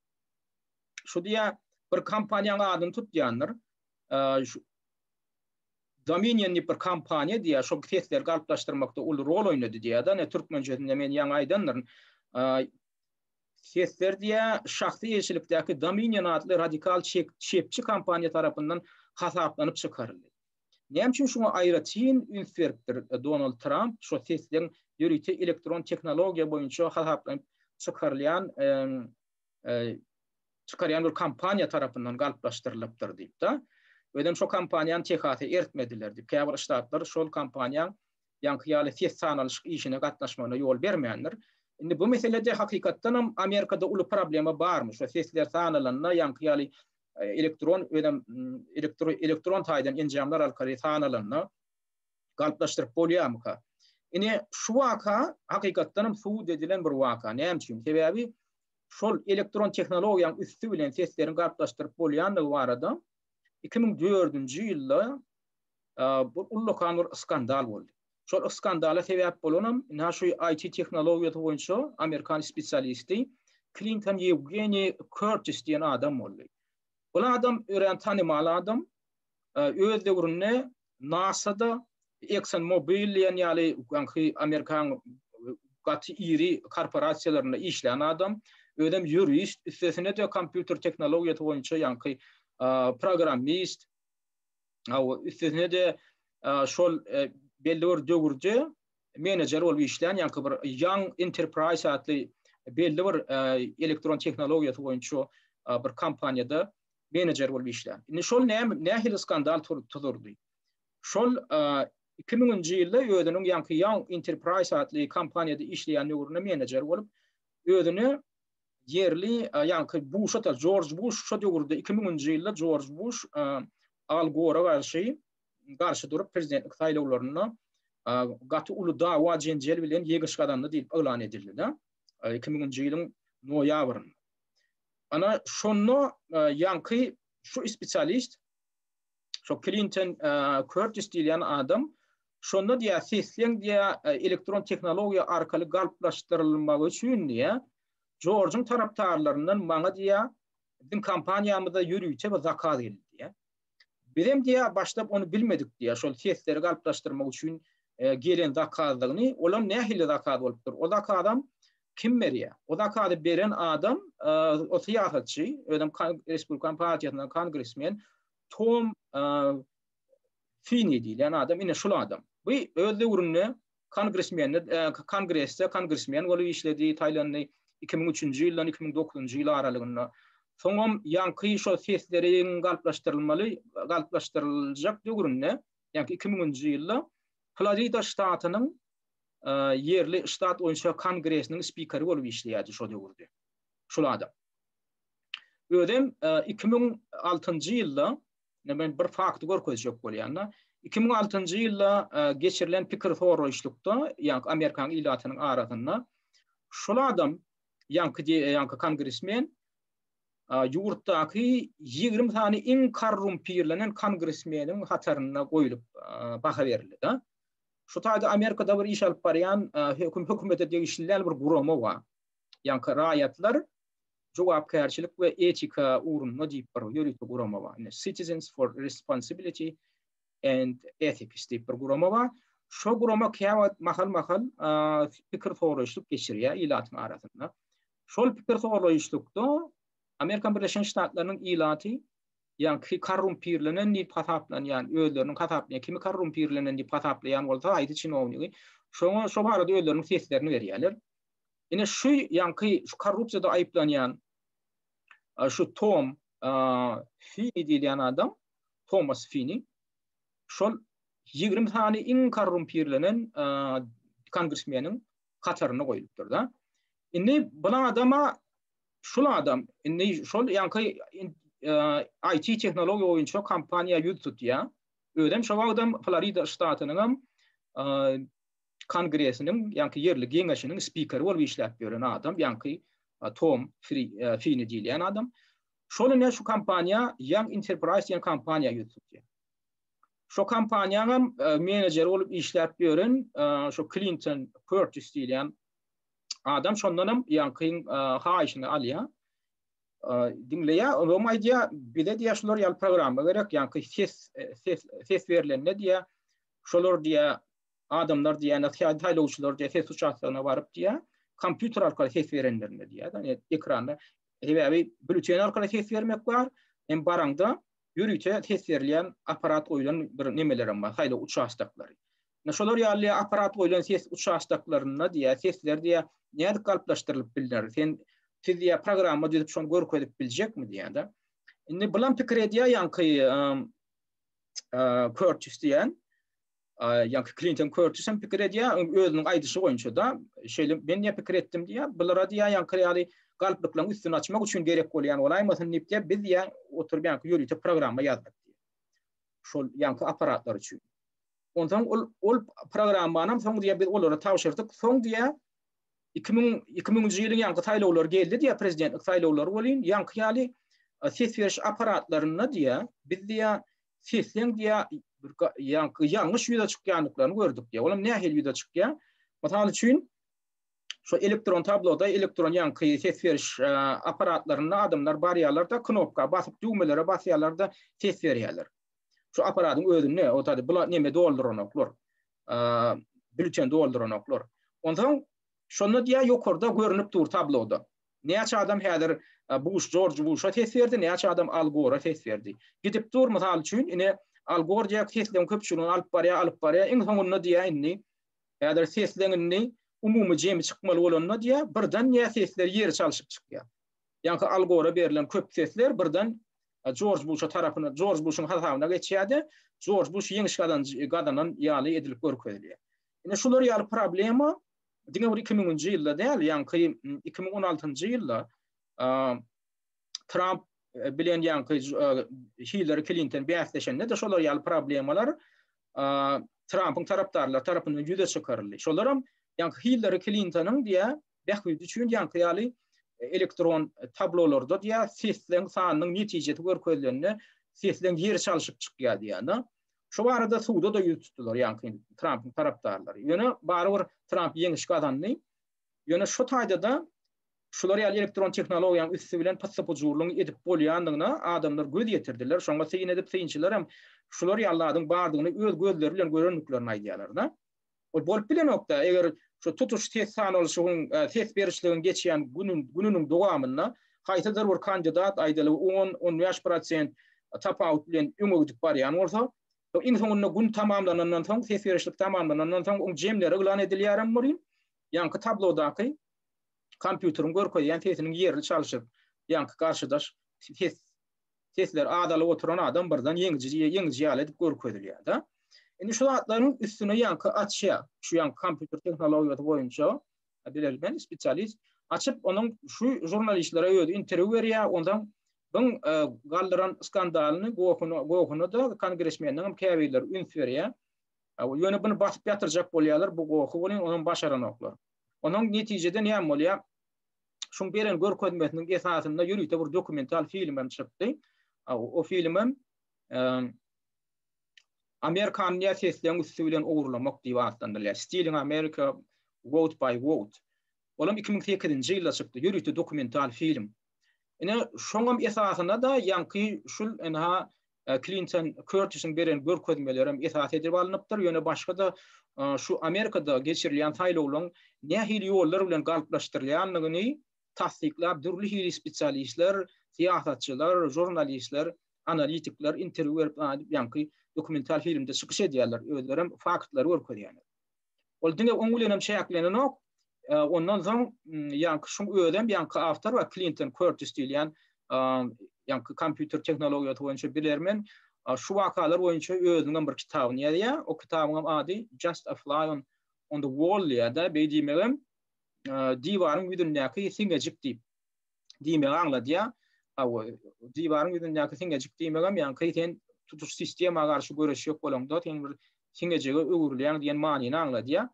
şu diýä bir kampaniýaň adyny tutýanlar. Dominion bir kampaniýa diýä şo kesler galplaşdyrmakda ul rol oýnady diýä da ne türkmençesinde men ýaňy aýdanlar. Kesler diýä şahsy ýeşilikdäki Dominion adly radikal çepçi kampaniýa tarapyndan hasaplanyp çykaryldy. Näme üçin şoňa aýratyn ünsürdir Donald Trump şo sesleň ýürüýte elektron teknologiýa boýunça hasaplanyp çykarýan bir kampaniýa tarapyndan galplaşdyrylypdyr diýip da. Ödem şo kampaniýany tehasy ertmediler diýip. Käbir ştatlar şol kampaniýaň ýanky ses sanalyş işine gatnaşmagyna ýol bermeýändir. Indi bu meselede hakykatdan hem Amerikada uly problema barmy? Şo sesler sanalanyna ýanky elektron taýdan enjamlar alkary sanalanyna galplaşdyryp bolýarmy? Ine şu waka hakykatdan hem suud edilen bir waka. Näme üçin? Sebebi şol elektron teknologiýaň üstü bilen seslerini galplaşdyryp bolýanlygy barada 2004-nji ýylda bu ullukan bir skandal boldy. Şol skandala sebäp bolanam şu IT teknologiýa boýunça Amerikan spesialisti Clinton Evgeny Curtis diýen adam boldy. Bu adam ören tanymaly adam, öz döwründe NASA'da ExxonMobil ýaly Amerikan gaty iri korporasiýalaryna işleyen adam, ödem jurist, üstesine de kompüter teknologiýa boýunça ýanky programmist, üstesine de şol belli bir döwürde menajer bolup işleyen ýanky bir Young Enterprise adly belli bir elektron teknologiýa boýunça bir kompaniýada menajer bolup işleyen. Indi şol nähili skandal tudurdy. Şol 2000-nji ýylda ödünün ýanky Young Enterprise adly kompaniýada işleyen ýuruna menajer bolup ödüni yerli ýanky George Bush şo döwürde 2000-nji ýylda George Bush Al Gore'a garşy durup prezidentlik saýlawlaryna gaty uly dawa jenjel bilen ýegiş diýip elan edildi da 2000-nji ýylyň noýabrynda. Ana şonu ýanky şu spesialist şo Clinton Curtis diýen adam şonda diýä sesleň diýä elektron teknologiýa arkaly galplaşdyrylmagy üçin diýä George'un taraptarlarından maňa diýä bizim kampaniýamyzda ýürüýçe we zakat geldi diýä. Bizim diýä başlap onu bilmedik diýä şol sesleri galplaşdyrmak üçin gelen zakatlygyny olam nähili zakat bolupdyr. O zakatdan kim berýär? O zakaty beren adam o siýasatçy, ödem Respublikan partiýasynyň kongresmen Tom Fini diýilen adam, ine şol adam. Bu öz döwründe kongresmen bolup işledi, Taýlandy 2003-nji ýyldan 2009-njy ýyl aralygynda. Soňam ýanky şo sesleriň galplaşdyryljak döwründe, ýanky 2000-nji ýylda Florida ştatynyň yerli ştat boýunça kongresiniň spikeri bolup işleýärdi şo döwürde. Şol adam. Ödem 2006-njy ýylda men bir fakty görkezjek bolýanna 2006-njy ýylda geçirilen pikir soraşlykda ýa-ni Amerikan ilatynyň arasynda şol adam ýa-ni kongresmen ýurtdaky 20 tane iň korrumpirlenen kongresmeniň hataryna goýulyp baha berildi da. Şu taýda Amerikada bir iş alyp barýan hökümete degişliler bir gurama bar. Ýa-ni raýatlar jogapkärçilik we etika urunyna diýip bir ýönetim gurama bar. Citizens for Responsibility and Ethics diýip bir gurama bar. Şo gurama käwat mahal pikir soraşlyk geçirýär ilatyň arasynda. Şol pikir soraşlykda Amerikan Birleşen Ştatlarynyň ilaty ýa-ni korrumpirlenen diýip hasaplanan ýa-ni özleriniň hasaplanan kimi korrumpirlenen diýip hasaplayan bolsa aýdy çynownygy şo barada özleriniň seslerini berýärler. Ine şu ýa-ni şu korrupsiýada aýplanýan şu Tom Finney diýilen adam, Thomas Finney, şol 20 tane iň korrumpirlenen kongresmeniň kataryna goýulypdyr da. Indi bu adama şol adam indi şol ýa-ni IT tehnologiýa boýunça kampaniýa ýüz tutýar. Ödem şo adam Florida ştatynyň kongresiniň ýa-ni ýerli geňeşiniň spikeri bolup işläp ýören adam ýa-ni Tom Finney diýilen adam. Şol şu kampaniýa Young Enterprise diýen kampaniýa ýüz tutýar. Şo kampaniýanyň menejeri bolup işläp ýören şo Clinton Curtis diýilen adam şondanam ýa-ni haýyşyny alýar. Dinleýär, romaýda bile diýýär ýal programa gerek, ýa-ni ses berilen ne diýär, şolar diýär adamlar diýär, taýlawçylar diýär, ses uçaklarına baryp diýär, kompýuter arkaly ses berenlerine diýär, ýani ekranda hebe bülten arkaly ses bermek bar, hem baranda ýürüýte ses berilen aparat goýulan bir nemelerim bar, taýla uçaşdaklary. Şolar ýaly aparat goýulan ses uçaşdaklaryna diýär, sesler diýär, näde galplaşdyrylyp bilinýär. Siz diýär programma düzüp şonu görkezip biljekmi diýär da. Indi bulan pikir edýär ýa-ni Curtis diýen, ýa-ni Clinton Curtis'in pikir edýär özüniň aýdyşy boýunça da şeýle men näme pikir etdim diýär. Bulara diýär ýa-ni galplyklaryň üstüne açmak üçin gerek bolýan olaýmasyn diýip biz diýär oturup ýa-ni ýürüýte programma ýazdyk diýär. Şol ýa-ni aparatlar üçin. Ondan ol programmanyň soň diýär biz olara tawşyrdyk. Soň diýär 2000-nji ýylyň ýa-ni taýlawlar geldi diýär prezident taýlawlar bolýan ýa-ni ýaly ses beriş aparatlaryna diýär biz diýär sesleň diýär ýa-ni ýalňyş ýüze çykýanlyklaryny gördük diýär. Olam nähil ýüze çykýar? Masalan üçin şu elektron tabloda elektron ýa-ni ses beriş aparatlaryna adamlar barýarlar da knopka basyp düğmelere basýarlar da ses berýärler. Şu aparatyň özüne o taýda bular näme dolduranoklar, bülten dolduranoklar. Ondan şonu diýär ýokarda görünüp dur tabloda. Näçe adam häzir George Bush'a ses berdi, näçe adam Al Gore'a ses berdi. Gidip dur mysal üçin ine Al Gore diýär sesleň köpçülüğini alyp barýar, iň soňunda diýär inni häzir sesleňini umumy jemi çykmaly bolanyna diýär, birden näçe sesler ýeri çalyşyp çykýar. Ýa-ni Al Gore'a berilen köp sesler birden George Bush'a tarapyna, George Bush'un hasabyna geçýärdi. George Bush ýeňiş gadanan ýaly edilip görkezilýär. Ine şular ýaly problema diňe 2000-nji ýylda däl, ýa-ni 2016-njy ýylda Trump bilen ýa-ni Hillary Clinton bäsleşende de şolar ýaly problemalar Trump'yň tarapdarlary tarapyndan ýüze çykaryldy. Şolaram ýa-ni Hillary Clinton'yň diýär bähwidi üçin ýa-ni ýaly elektron tablolarda diýär sesleň sanynyň netijesi görkezilende sesleň ýeri çalyşyp çykýar diýär. Şu barada suwda da ýüz tutdular ýa-ni Trump'yň tarapdarlary. Ýöne barybir Trump ýeňiş gadandy. Ýöne şu taýda da şular ýaly elektron tehnologiýanyň üstü bilen patsapojurlygy edip bolýandygyna adamlar göz ýetirdiler. Şoňa seýin edip seýinçiler hem şular ýallaryň bardygyny öz gözleri bilen görendiklerini aýdýarlar da. Ol bolup bilen nokta eger şu tutuş ses sanalyşynyň ses berişligini geçýän gününiň dowamyna haýtadyr bir kandidat aýdaly 10-15% tapawut bilen öňe barýan bolsa, iň soňunda gün tamamlanandan soň ses berişlik tamamlanandan soň o jemleri elan edilýärmi bolýar? Ýa-ni tablodaky kompýuteriň görkezýän sesiniň ýerli çalyşyp, ýa-ni karşydaş sesler adaly oturan adam birden ýeňji ýaly edip görkezilýär da. Indi şu atlaryň üstüne ýa-ni açýar, şu ýa-ni kompýuter tehnologiýasy boýunça bilen spesialist açyp onuň şu jurnalistlere ýöne interwýu berýär, ondan Bun galdıran skandalyny gohunu da kongresmenlerin käbiler ünsüriye. Ýöne bunu basyp ýatyrjak bolýarlar bu gohu bolan onun başaranoklar. Onun netijede näme bolýar? Şoň beren görkezmesiniň esasynda ýürüýte bir dokumental film hem çykdy. O filmim Amerikan ýaşaýan usulen ogurlamak diýip atlandylar. Stealing America Vote by Vote. Olam 2008-nji ýylda çykdy. Ýürüýte dokumental film. Ine şoňam esasynda da ýanky şul enha Clinton Curtis'in beren görkezmelerim esas edip alınıpdyr. Ýöne başga da şu Amerikada geçirilen saýlawlaryň nähili ýollar bilen galplaşdyrylýanlygyny tasdiklap dürli hili spesialistler, siyasatçılar, jurnalistler, analitikler interview berip ýanky dokumental filmde çykyş edýärler. Özlerim faktlary görkezýärler. Ol diňe oň bilen hem şäklenenok. Ondan soň ýanky şu ödem ýanky awtor we Clinton Curtis diýilen ýanky kompýuter teknologiýasy boýunça bilermen şu wakalar boýunça özüniň bir kitabyny ýazýar. O kitabyň ady Just a Fly on the Wall ýa-da beýdimegem diýwaryň ýüzündäki siňejik diýip diýmegi aňladýar. Diýwaryň ýüzündäki siňejik diýmegem ýanky sen tutuş sistema garşy göreşýek bolanda sen bir siňejige öwürleýän diýen manyny aňladýar.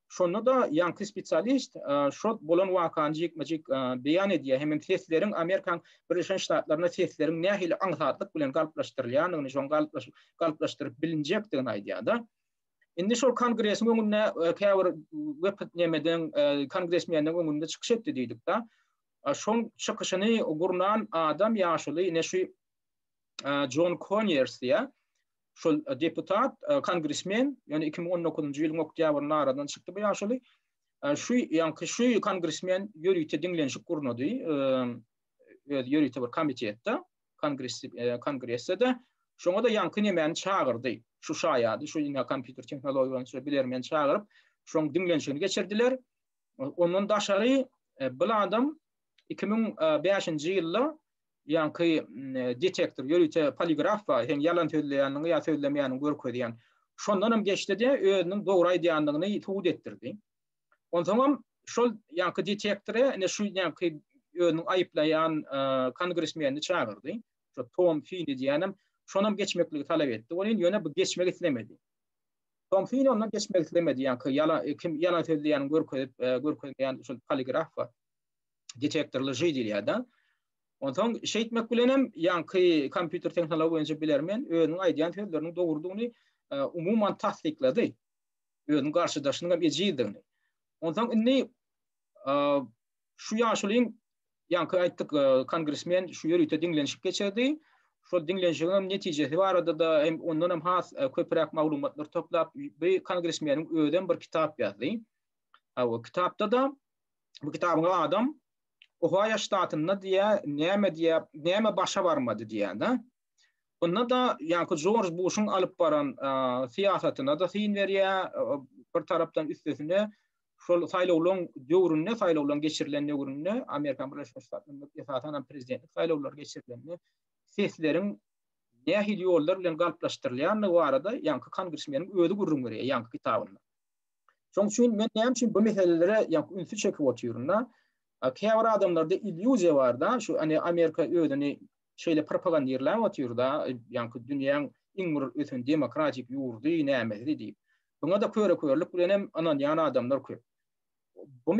Şonu da ýanky spesialist şo bolan wakanjyk majyk beýan edýär. Hem sesleriň Amerikan Birleşen Ştatlaryna sesleriň nähili aňsatlyk bilen galplaşdyrylýanyny, şoň galplaşdyryp bilinjekdigini aýdýar da. Indi şol kongresiň öňünde käbir wepet nemeden kongresmeniň öňünde çykyş etdi diýdik da. Şoň çykyşyny gurnan adam ýaşuly neşi John Conyers diýär. Şol deputat, kongresmen, yani 2019-njy ýylyň oktýabryň aradan çykdy bu ýaşuly. Şu kongresmen ýürüýte diňlenşik gurnady, ýürüýte bir komitetde, kongressde. Şoňa da ýanky nemeni çagyrdy. Şu şaýady, şu ýa kompýuter teknologiýasyny bilermen çagyryp, şoň diňlenşigini geçirdiler. Ondan daşary bu adam 2005-nji ýylda ýanky detektor, ýürüýte poligraf we hem ýalan söýleýäniň ýa söýlemeýäniň görkezýän. Şondan hem geçdi-de özüniň dogry aýdýanlygyny tuğut etdirdi. Ondan şol ýanky detektory ene şu ýanky özüniň aýyplaýan kongresmeni çagyrdy. Şu Tom Finney diýenim, şonam geçmekligi talap etdi. Onuň ýöne bu geçmek islemedi. Tom Finney ondan geçmek islemedi. Ýanky ýalan söýleýäniň görkezýän şol poligraf we detektorly jydylar. Ondan şeýtmek bilenem ýanky kompýuter teknologiýasy boýunça bilermen özüniň aýdýan sözleriniň dogrudygyny umumyň tasdiklady. Özüniň garşydaşynyň ejýdigini. Ondan indi şu ýaşulyň ýanky aýtdyk kongresmen şu ýürüýte diňlenşik geçirdi. Şol diňlenşigiň netijesi barada da hem ondan hem has köpürak maglumatlar toplap bu kongresmeniň özüden bir kitap ýazdy. O kitapda da bu kitabyň adam Ohio ştatynda näme başa barmady diýär da. Bunda da ýanky George Bush'un alyp baran siýasatyna da syn berýär. Bir tarapdan üstesine şol saýlawlaryň döwründe, saýlawlaryň geçirilen döwründe Amerikan Birleşik Ştatlarynyň esasany prezidentlik saýlawlary geçirilen sesleriň nähili ýollar bilen galplaşdyrylýany barada ýanky kongresmeniň özü gurrun berýär ýanky kitabynda. Şoň üçin men näme üçin bu meselelere ýanky ünsü çekip oturýarym. Käbir adamlarda illüziýa bar da, şu hani Amerika özüni şeýle propaganda ýerler otýur da, ýanky dünýäň iň bir ötün demokratik ýurdy nämesi diýip. Buna da köre-körelik bilen hem anan ýany adamlar köp. Bu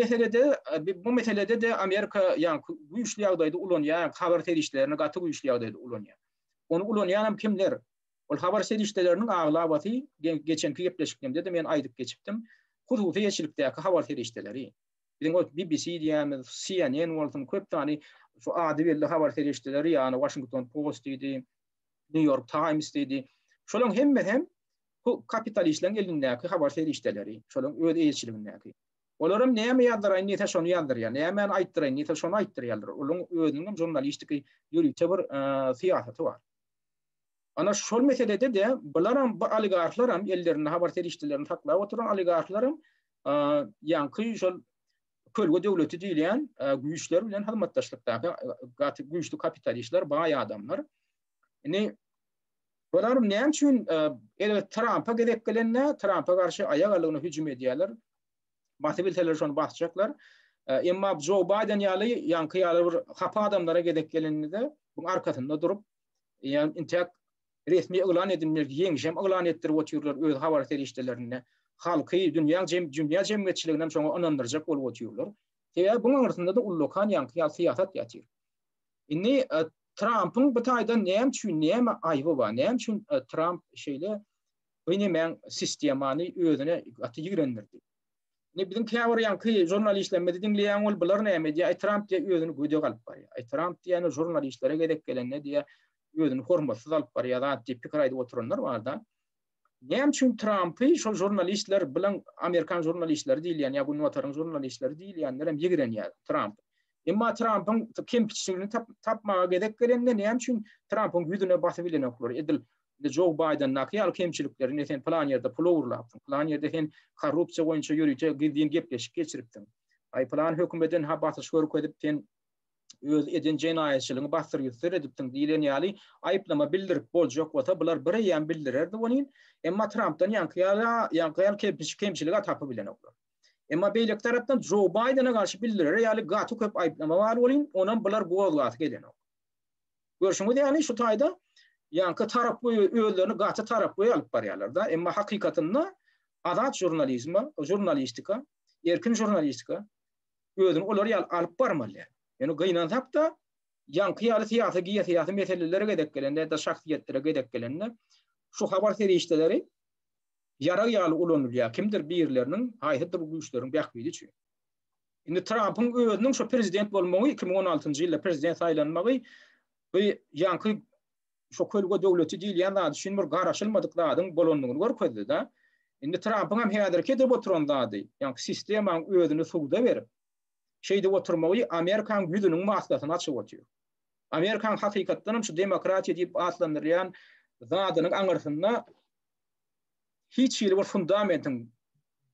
meselede de Amerika ýanky güýçli ýagdaýda ulanýar, habar terişlerini gaty güýçli ýagdaýda ulanýar. Onu ulanýan hem kimler? Ol habar terişleriniň aglabaty geçenki gepleşiklemde de men aýdyp geçipdim. Hususi ýeşilikdäki habar terişleri. BBC diýämiz, CNN bolsun köp tany şu ady belli habar terişleri ýani Washington Post diýdi, New York Times diýdi. Şolaryň hem bu kapitalistlerin elindäki habar terişleri, şolaryň öz elçiligindäki. Olaram näme ýazdyraýan, näme şonu ýazdyraýan, näme aýtdyraýan, näme şonu aýtdyraýar. Olaryň özüniň jurnalistiki ýürüýte bir siýasaty bar. Ana şol meselede de bularam bu oligarklaram ellerinde habar terişlerini taklap oturan oligarklaram ýanky şol kölge döwleti diýilen güýçler bilen hyzmatdaşlykdaky güýçli kapitalistler, baý adamlar. Ine bular näme üçin Trump'a gerek gelenler, Trump'a garşy aýak alygyny hüjüm edýärler. Bahsebilseler şonu bahsjaklar. Emma Joe Biden ýaly ýanky ýaly bir hapa adamlara gerek geleninde bunun arkasında durup yani intek resmi ilan edilmiş yengjem ilan ettirip oturuyorlar öz haber teriştelerine halkı dünya cemiyetçiliğinden sonra onandıracak olup oturuyorlar. Ve bunun arasında da ullokan yankı siyaset yatıyor. Inni Trump'ın bu tayda neyem ayıbı var. Neyem için Trump şeyle benim sistemani özüne atı yigrendirdi. Ne bizim kâvar yankı jurnalistler dinleyen ol bular ne medya Trump diye özünü güdü kalıp var ya. Trump diye jurnalistlere gedek gelen ne diye özünü hormatsız alıp var ya da tipik rayda oturanlar var da. Neyem için Trump'ı şu jurnalistler bilen Amerikan jurnalistleri değil yani ya bu notarın jurnalistleri değil yani nerem yigren ya Trump. Ama Trump'ın kimçiliğini tapmağa gedek gelende neyem için Trump'ın güdüne basıbilen okulur. Edil Joe Biden nakiyal kimçiliklerini sen plan yerde pulurlaptın. Plan yerde sen korrupsiya boyunca yürüyce girdiğin gepleşik geçiriptin. Ay plan hükümetin ha basış görüp edip sen öz edin cinayetçiliğini bastırıp ediptin diyen yali ayıplama bildirip bolcak wata bular bire yan bildirerdi onun. Ama Trump'tan yankıyal kimçiliğe tapabilen okulur. Ama beylik taraftan Joe Biden'a karşı bildirir yani gatı köp ayıplama var olin onun bular gol gatı gelen okulur. Görüşümüz yani şu tayda yankı taraf boyu öğülerini gatı taraf boyu alıp baryalar da. Ama hakikatında adat jurnalistika, erkin jurnalistika öğülerini onları alıp barmalı. Yani gıynan tapta yankı yalı siyasi meselelere gedek gelende da şahsiyetlere gedek gelende şu haber terişteleri yara yalı ulanır ya kimdir birlerinin hayatı bu güçlerin bekmeydi çünkü. Şimdi Trump'ın öğüdünün şu prezident olmağı 2016 yılda prezident saylanmağı ve yankı şu kölge devleti değil yani düşünür garaşılmadıklarının bolonluğunu görküzdü da. Şimdi Trump'ın hem haderket edip oturandadı. Yani sistemin öğüdünü suğda verip şeyde oturmağı Amerikan güdünün maslasını açıp oturuyor. Amerikan hakikatten şu demokrasiya deyip adlandırılan zadının anırsında hiç bir fundamentin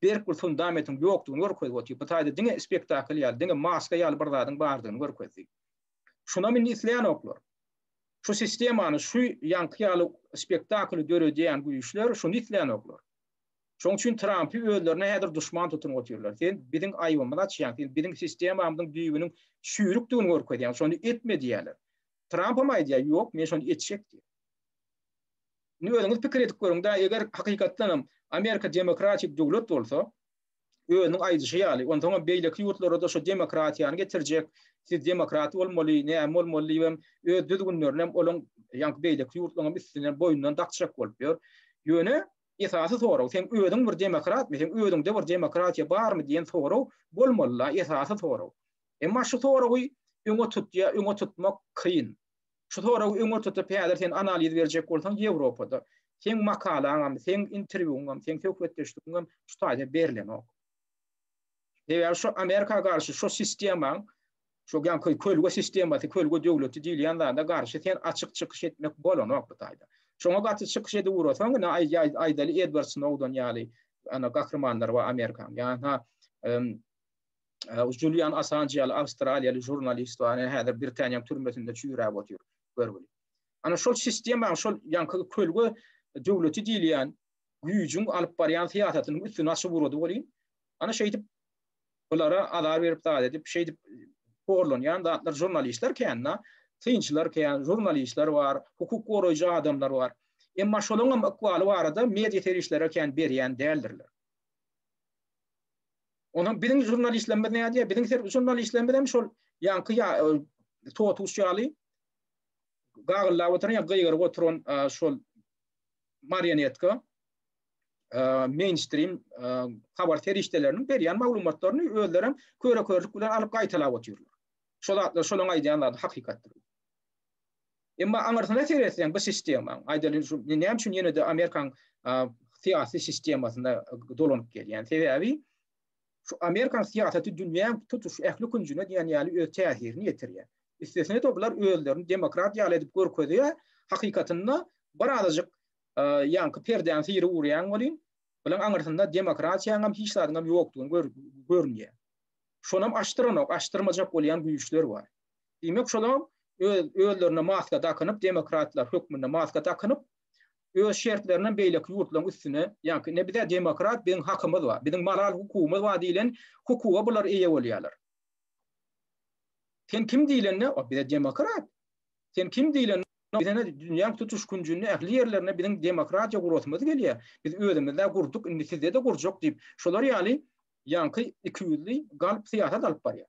bir fundamentin yoktuğunu görküzdü oturuyor. Bu tayda dine spektakl yal, dine maska yal bir zadın bardığını görküzdü. Şuna min isleyen oklar. Şu sistemanı, şu yankıyalı spektaklı görüldüyen bu işler, şunu itleyen oklar. Çünkü Trump'ı öğülerine hedir düşman tutun oturuyorlar. Bizim ayvamına çıyan, bizim sistemamızın büyüğünün şüyrüktüğünü görküyor. Yani şunu etme diyorlar. Trump'a mı diyor? Yok, ben şunu etecek diyor. Ne öğünüz fikir edip görün da, eğer hakikaten Amerika demokratik devlet olsa, öğünün ayrıca yani, ondan sonra beylik yurtları da şu demokratiyanı getirecek. Siz demokrat olmalı, ne olmalı, düzgünlerle olan yankı beylik yurtlarının üstünden boyundan takacak oluyor. Yönü esası soru. Sen öğüdün bir demokrat mı? Sen öğüdünde bir demokratiya var mı diyen soru olmalı, esası soru. Ama şu soruyu öňe tutmak kıyın. Şu soruyu öňe tutup eğer sen analiz verecek olsan Avrupa'da sen makalaňam, sen interwýuňam, sen söhbetleşdiňem şu taýda berilen ok. Eğer şu Amerika karşı şu sistemin şu yankı kölge sistematy, kölge döwleti diýilýän da karşı sen açyk çykyş etmek bolanok bu taýda. Şoňa gaty çykyş edip uratan gana Aýdaly Edward Snowden ýaly ana gahrymanlar wa Amerikan. Yani Julian Assange ýaly Awstraliýaly jurnalist we häzir Britaniýa türmesinde çüýräp otur. Görgüli. Ana şol sistema şol yankı kölge döwleti diýilýän güýjüň alyp barýan siýasatynyň üstüne açyp urady bolýan. Ana şeýdip bulara adar berip da edip şeýdip porlanýan da jurnalistler kenna, tynçylar ken, jurnalistler var, hukuk goraýjy adamlar var. Emma şolaňam akwaly barada media terişlere ken berýän däldirler. Onun bizim jurnalistlerimiz ne diye? Bizim jurnalistlerimiz hem şol yankı ya totusyaly gagılla oturan ya gıyır oturan şol marionetka mainstream haber teriştelerinin berýän maglumatlaryny özlerem köre bilen alyp gaýtalap oturýarlar. Şolaň aýdýanlar hakykatdyr. Emma aňarsana seýretsen bu sistema aýdaly näme üçin ýene de Amerikan siýasy sistemasynda dolanyp gelýän sebäbi şu Amerikan siýasaty dünýä tutuş ähli günjüne diýen ýaly öz täsirini ýetirýär. İstesine toplar özlerini demokrat ýaly edip görkezýär. Hakykatynda birazajyk yankı perden siri uğrayan bolýan. Bilen aňyrsynda demokratiýaňam hiç zadyňam ýokdugyny görünýär. Şonam aştyrmajak bolýan güýçler bar. Demek şolam özlerine maska takanyp demokratlar hökmünde maska takanyp öz şertlerinden beýleki ýurtlaryň üstüne yankı ne bize demokrat biziň hakymyz bar. Biziň moral hukumymyz bar diýilen hukuga bular eýe bolýarlar. Sen kim diýilenne? O bize demokrat. Sen kim diýlen bizene dünýäň tutuşkunjyny ähli ýerlerine biziň demokratiýa gurulmady gelýär. Biz özümizde gurduk, indi sizde de gurjak diýip. Şolar ýaly ýanky ikiyüzli galp syýasat alyp barýar.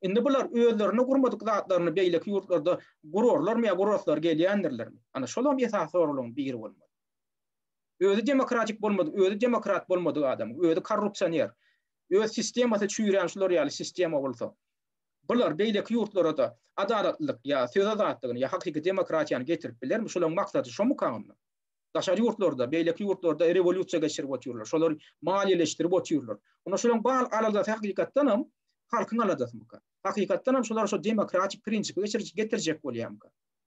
Indi bular özlerini gurmadyk zatlaryny beýleki ýurtlarda gururlarmy ýa gururlar gelýändirlermi? Ana şolam esas soruluň biri bolmady. Özü demokratik bolmady, özü demokrat bolmady adam, özü korrupsiýonер. Öz sistemasy çüýren şolar ýaly sistema bolsa. Bular beýleki ýurtlarda adalatlyk ýa söz azatlygyny ýa hakyky demokratiýany getirip bilermi? Şolaryň maksady şomu kaňyny? Daşary ýurtlarda, beýleki ýurtlarda rewolýusiýa geçirip oturýarlar. Şolar maliýeleşdirip oturýarlar. Ona şolaryň bal alada hakykatdan hem halkyň aladasmy? Hakykatdan hem şolar şo demokratik prinsipi getirjek bolýarmy?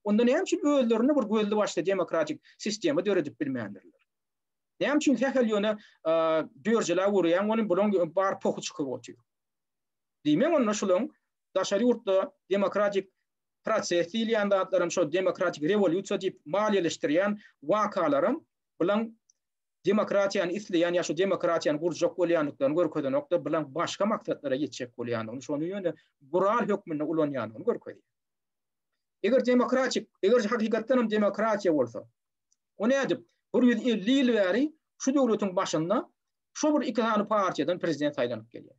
Ondan näme üçin özlerini bir gözli başda demokratik sistema döredip bilmeýändirler? Näme üçin häkel ýöne dörjela urýan, ony bulan bar poku çykyp oturýar. Diýmem onu şolaryň daşary ýurtda demokratik proses diýilýän zatlaryň şo demokratik rewolýusiýa diýip maliýeleşdirýän wakalarym bilen demokratiýany isleýän ýa şo demokratiýany gurjak bolýanlyklaryny görkezdenokda bilen başga maksatlara ýetjek bolýanlygyny şonu ýöne moral hökmüne ulanýanyny görkezýär. Eger hakykatdan hem demokratiýa bolsa, o nädip 150 ýyl bäri şu döwletiň başynda şo bir iki tane partiýadan prezident saýlanyp gelýär.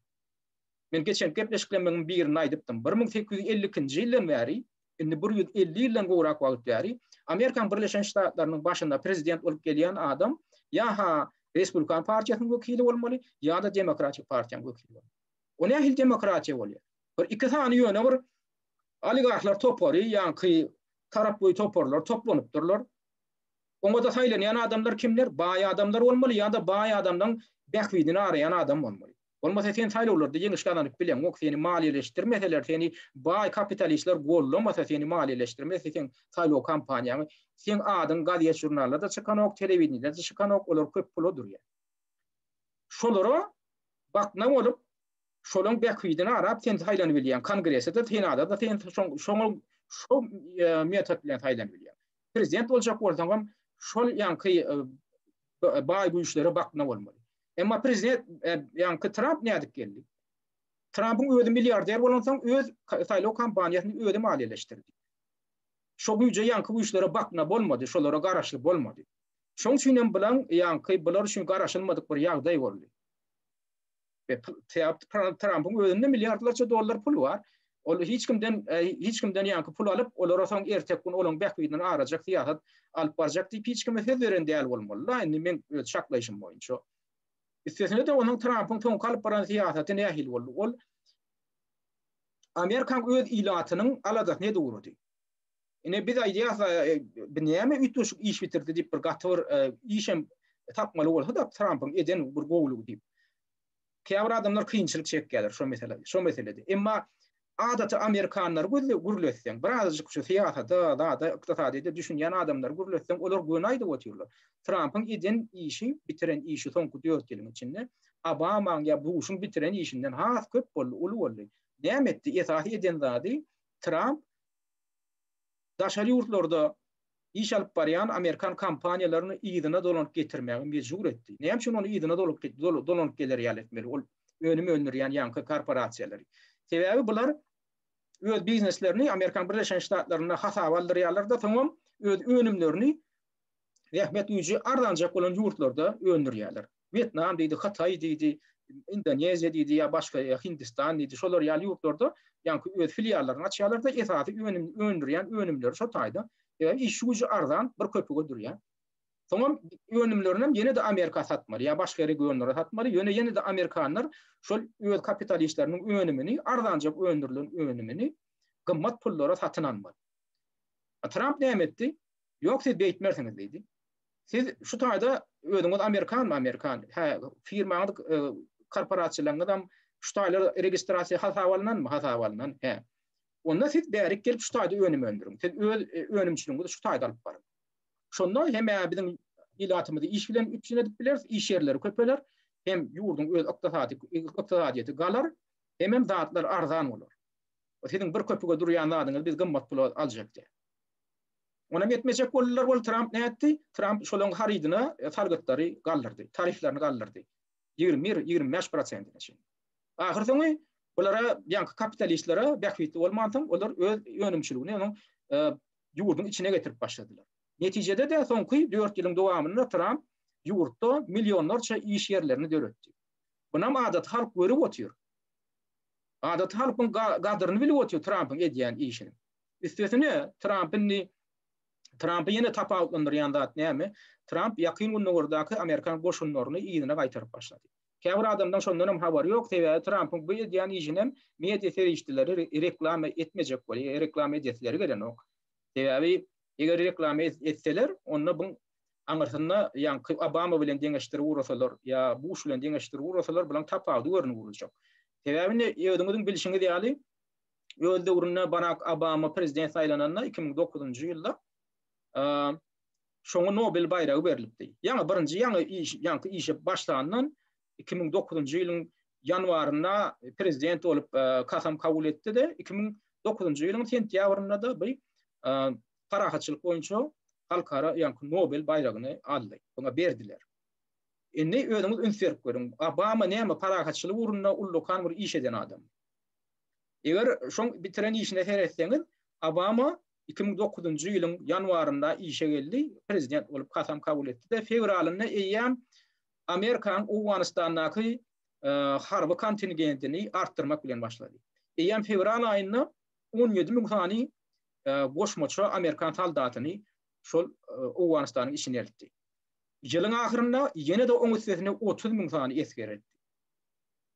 Men geçen gepleşiklerimiň birini aýdypdym. 1852-nji ýyldan bäri, indi 150 ýyldan gowrak wagt bäri, Amerikan Birleşen Ştatlarynyň başynda prezident bolup gelýän adam ýa Respublikan partiýasynyň wekili bolmaly, ýa da Demokratik partiýanyň wekili bolmaly. O nähil demokratiýa bolýar? Bir iki tane ýöne bir oligarklar topary, ýa-ki tarap boýy toparlar, toplanypdyrlar. Oňa da saýlanýan adamlar kimler? Baý adamlar bolmaly, ýa da baý adamdan bähwidini arayan adam bolmaly. Olmasa sen saýlawlarda ýeňişgänlik bilen, ok seni maliýeleşdirmeseler, seni baý kapitalistler gollamasa seni maliýeleşdirmese sen saýlaw kampaniýany, sen adyň gaziýet jurnallarda çykan ok, telewizionyada çykan ok, olar köp pul durýar. Şolara bakna bolup, şolaryň bähwidini arap sen saýlanyp bilýän kongresde, senada da sen şo metod bilen saýlanyp bilýän. Prezident boljak bolsaň, şol ýanky baý bu işlere bakna bolmaly. Emma prezident ýanky Trump nädip geldi? Trump'ın özü milyarder bolansaň öz saýlaw kampaniýasyny özü maliýeleşdirdi. Şo güýje ýanky bu işlere bakna bolmady, şolara garaşly bolmady. Şoň üçin bilen ýanky bular üçin garaşylmadyk bir ýagdaý boldy. Trump'ın özünde milyarlarça dollar pulu var. Ol hiç kimden ýanky pul alyp, olara soň ertek gün olaň bähwidini arajak syýasat alyp barjak diýip hiç kime söz beren däl bolmaly. Indi men öz şaklaýşym boýunça İstesinde de onun Trump'ın ton kalıp baran siyasetine nähil boldy. Ol Amerikan öz ilatynyň aladak ne dogurdy. Ine biz aýdýasa näme ütüşük iş bitirdi diýip bir gatyr işem tapmaly bolsa da Trump'ın eden bir gowlugy diýip. Käbir adamlar kynçylyk çekýärler şo meselede. Emma adatı Amerikanlar gurulýan, birazjyk şu siýasatda ykdysadyda düşünýän adamlar gurulýan, olar gönaýdy oturýarlar. Trump'ın eden işi, bitiren işi soňky 4 ýylyň içinde Obama'ň ýa Bush'un bitiren işinden has köp boldy. Näme etdi? Esasy eden zady Trump daşary ýurtlarda iş alyp barýan Amerikan kampaniýalaryny ýygyna dolanyp getirmäge mejbur etdi. Näme üçin onu ýygyna dolanyp geler ýaletmeli? Ol önüme öndürýän ýanky korporasiýalary. Sebebi bular öz bizneslerini Amerikan Birleşen Ştatlaryna hasap aldyrýarlar da soňam öz önümlerini rahmet ücü ardanjak bolan ýurtlarda öndürýärler. Vietnam diýdi, Hatay diýdi, Indoneziya diýdi ýa başga Hindistan diýdi. Şolar ýaly ýurtlarda ýanky öz filiallaryny açýarlar da esasy öndürýän önümleri şo taýda. İş gücü ardan bir köpüge durýar. Soňam önümlerini ýene de Amerika satmaly ýa başga ýere göndürýär satmaly. Ýene de Amerikanlar şol öz kapitalistleriniň önümini ardanjak öndürilen önümini gymmat pullara satyn almaly. Trump näme etdi? Ýok siz beýtmersiňiz diýdi. Siz şu taýda özüňiz Amerikan, firmaňyz korporasiýalaryňyzdan şu taýlar registrasiýa hasap alynan, onda siz bärik gelip şu taýda önüm öndüriň. Siz öz önümçiligiňizi şu taýda alyp barın. Şonda hem biziň ilatymyzy iş bilen üçin edip bileriz, iş ýerleri köpeler, hem ýurdun öz ykdysadyety galar, hem zatlar arzan bolar. Siziň bir köpüge durýan zadyňyz biz gymmat pul aljak diýär. Ona yetmejek bollar bol Trump ne etdi? Trump şolaryň haridyna targatlary galdyrdy, tariflerini galdyrdy. 20-25%. Ahir soňy Olara yankı kapitalistlere bekvitli olmantan olar öz önümçülüğünü onun yurdun içine getirip başladılar. Neticede de sonki 4 yılın devamında Trump yurtta milyonlarca iş yerlerini döretti. Bunam adat halk görüp otuyor. Adat halkın gadırını bilip otuyor Trump'ın ediyen işini. Üstesine Trump'ı yine tapavutlandırıyan neymi? Trump yakın günlerdeki Amerikan koşunlarını iyidine kaytarıp başladı. Käbir adamdan şondan haberi yok. Trump'ın bu ediyen işinin medya seriştileri reklam etmeyecek böyle, reklam edetleri gelen yok. Eğer reklam etseler, onu bu anlarsınlar, yani Obama bilen dengeçleri uğrasalar, ya Bush bilen dengeçleri uğrasalar, bilen tapavdı görünü vuracak. Ödümüzün bilişini deyali, öldü uğruna Barack Obama prezident saylananına 2009 yılda şoňa Nobel bayrağı berilipdi. Ýa-ni birinji ýa-ni işe başlandan 2009 ýylyň ýanwarynda prezident bolup kasam kabul etdi de 2009 ýylyň sentýabrynda da bir parahatçylyk boýunça halkara ýa-ni Nobel bayragyny aldy. Buna berdiler. Indi ödüňiz ünsürip görüň. Obama näme parahatçylyk urunda ullukan bir iş eden adam. Eger şoň bitiren işine seretseňiz, Obama 2009 ýylyň ýanwarynda işe geldi, prezident bolup kasam kabul etdi de fevralynda eýýän Amerikan Awganistandaky harby kontingentini arttırmak bilen başlady. Eýýän fevral aýynda 17.000 sany goşmaçy Amerikan soldatyny şol Awganistanyň içine eltdi. Ýylyň ahyrynda ýene de oň üstesine 30.000 sany esker etdi.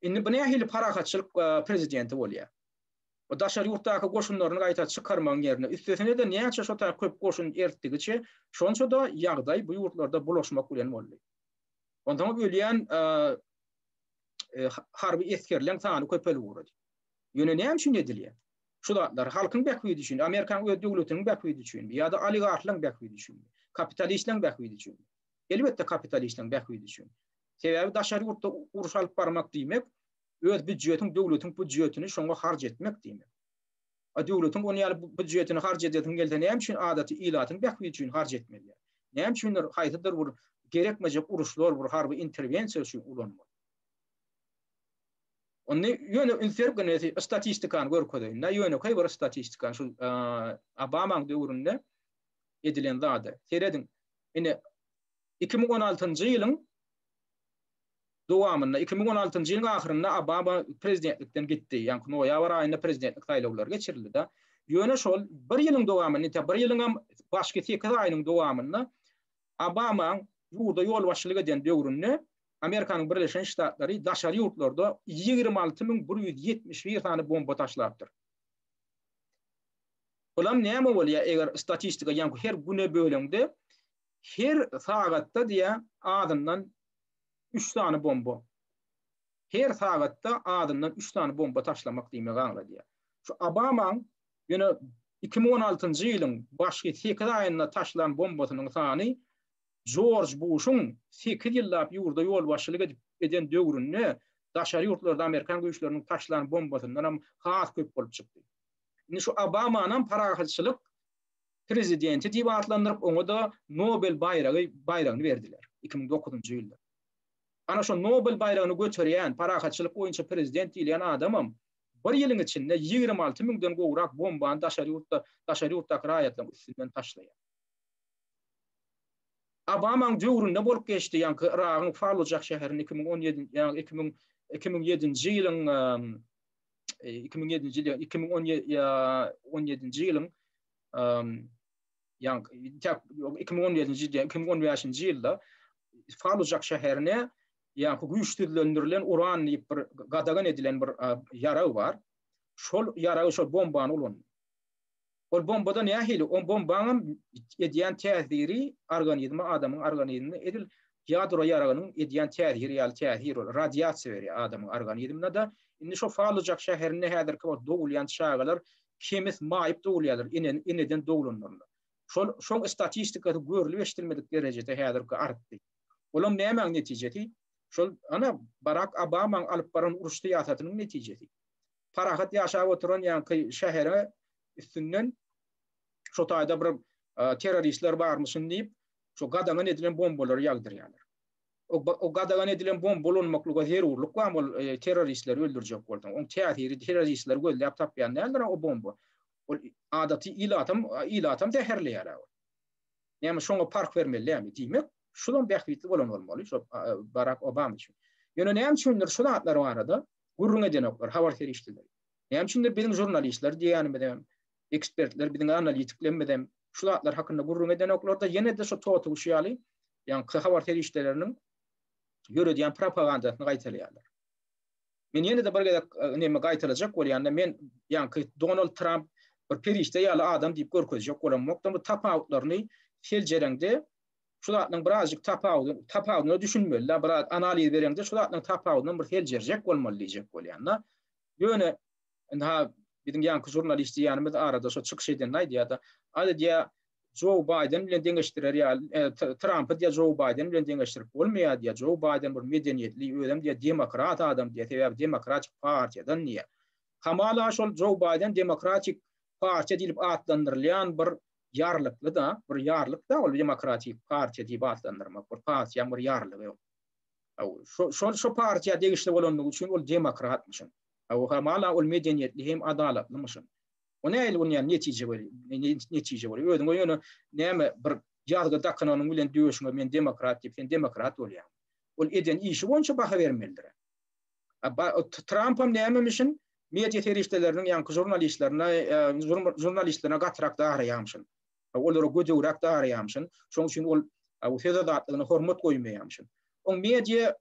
Indi bu nähili parahatçylyk prezidenti bolýar. O daşary ýurtdaky goşunlaryny gaýta çykarmaň ýerine üstesine de näçe şo tarap köp goşun ertdigiçe şonça da ýagdaý bu ýurtlarda bulaşmak bilen boldy. Ondan ölýän harby eskerleň sany köpeli urady. Ýöne näme üçin edilýär? Şular halkyň bekýidi üçin, Amerikan öz döwletiniň bekýidi üçin, ýa-da oligarklaryň bekýidi üçin, kapitalistlaryň bekýidi üçin. Elbetde kapitalistlaryň bekýidi üçin. Sebäbi daşary ýurtda uruş alyp barmak diýmek öz büdjetiň, döwletiň büdjetini şoňa harj etmek diýmek. Döwletiň onu ýaly büdjetini harj edýän gelse näme üçin adaty ilatyň bekýidi üçin harj etmelýär? Näme üçin haýdydyr bir gerekmejek uruşlar, bir harby interwensiýa üçin ulanmaly? Onu ýöne ünsürip gene statistikany görkezýän. Ýöne bir statistikan şu Obama'ň döwründe edilen zady. Seredin. Ine 2016 ýylyň dowamında 2016 ýylyň ahyrynda Obama prezidentlikden gitdi. Ýani noýabr aýynda prezidentlik saýlawlary geçirildi da. Ýöne şol bir ýylyň dowamında, bir ýylyň başga 8 aýynyň dowamında Obama ýurda ýol başçylyk eden döwründe Amerikanyň Birleşen Ştatlary daşary ýurtlarda 26171 tane bomba taşlapdyr. Olam näme bolýar eger statistika ýa-ni her güne bölemde her sagatda diýä adamdan 3 tane bomba. Her sagatda adamdan 3 tane bomba taşlamak diýmek aňla diýär. Şu Obama ýöne 2016 ýylyň başky 8 aýynda taşlan bombasynyň sany George Bush'un 8 ýyllap ýurda ýol başçylyk eden döwründe daşary ýurtlarda Amerikan güýçleriniň taşlan bombasyndan hem has köp bolup çykdy. Indi şu Obama'nın parahatçylyk prezidenti diýip atlandyryp oňa da Nobel bayragyny berdiler 2009 ýylda. Ana şu Nobel bayragyny götürýän parahatçylyk boýunça prezident diýilen adamam bir ýylyň içinde 26.000den gowrak bombany daşary ýurtdaky raýatlaryň üstünden taşlaýar. Obama'ň döwründe bolup geçdi, ýani Irak'yň Fallujah şäherini 2017 ýani 2017 ýylyň 2017 ýylyň ýani 2015 ýylda Fallujah şäherine ýani güýçlendirilen uran diýip bir gadagan edilen bir ýara bar. Şol ýara şol bombany ulan. Ol bombada nähili? O bombanyň edýän täsiri organizma adamyň organizmine edil ýadro ýaragynyň edýän täsiri ýaly täsir radiasiýa berýär adamyň organizmine da. Indi şo Fallujah şäherinde häzirki dowulýan şagalar kemis maýyp dowulýarlar, ineden dowulanlar. Şol statistikada görülip eşitilmedik derejede häzirki artdy. Olam näme netijesi? Şol ana Barack Obama'ň alyp baran uruş siýasatynyň netijesi. Parahat ýaşap oturan ýani şähere üstünden şo taýda bir teröristler barmyşyn diýip şo gadaňan edilen bombalary ýagdyrýarlar. o gadagan edilen bombolunmaklığa zerurluk var mı teröristler öldürecek boldan. On teatiri teröristler göllep tapyan neler o bomba. O adati ilatam teherleýär. Näme şoňa park bermeli diýmek, şulan bähwitli bolan bolmaly, şo Barack Obama üçin. Ýöne näme üçindir şu atlar barada gurrun edenoklar, habar terişdiler. Näme üçindir biziň jurnalistler diýänim ekspertler, biziň analitikler medem şu atlar hakynda gurrun edenoklar da ýene de şo togutuşýaly, ýani habar terişdileriniň ýörediýän propagandasyny gaýtalýarlar. Men ýene de bir näme gaýtalajak bolýanda men ýani Donald Trump bir perişde ýaly adam diýip görkezjek bolanmokda bu tapawutlaryny seljerengde şulatnyň birazjyk tapawudyny düşünmeliler, biraz analiz berende şulatnyň tapawudyny bir seljerjek bolmaly diýjek bolýanda. Ýöne ha biziň ýanky jurnalist ýanymyz arada şo çykyş eden aýdýar, diýär Joe Biden bilen deňeşdirer Trump diýär Joe Biden bilen deňeşdirip bolmaýar diýär. Joe Biden bir medeniýetli ödem diýär, demokrat adam diýär, sebäbi demokratik partiýadan niýe. Kamala şol Joe Biden demokratik partiýa diýip atlandyrylýan bir yarlykly da, ol demokratik partiýa diýip atlandyrmak, bir partiýa bir yarlygy ýok. Şol partiýa degişli bolanlygy üçin ol demokratmyşyn. Kamala ol medeniýetli hem adalatlymışyn. O näil onyan netije boli. Ödün o ýöne näme bir ýazgy dakanynyň bilen döwüşiňe men demokrat diýip, sen demokrat bolýan. Ol eden işi boýunça baha bermelidir. Trump'am nämemişin media terişdeleriniň ýanky jurnalistlerine gatrak da araýamşyn. Olary gödegrak da araýamşyn. Şoň üçin ol fedadatlygyny hormat goýmaýamşyn. O media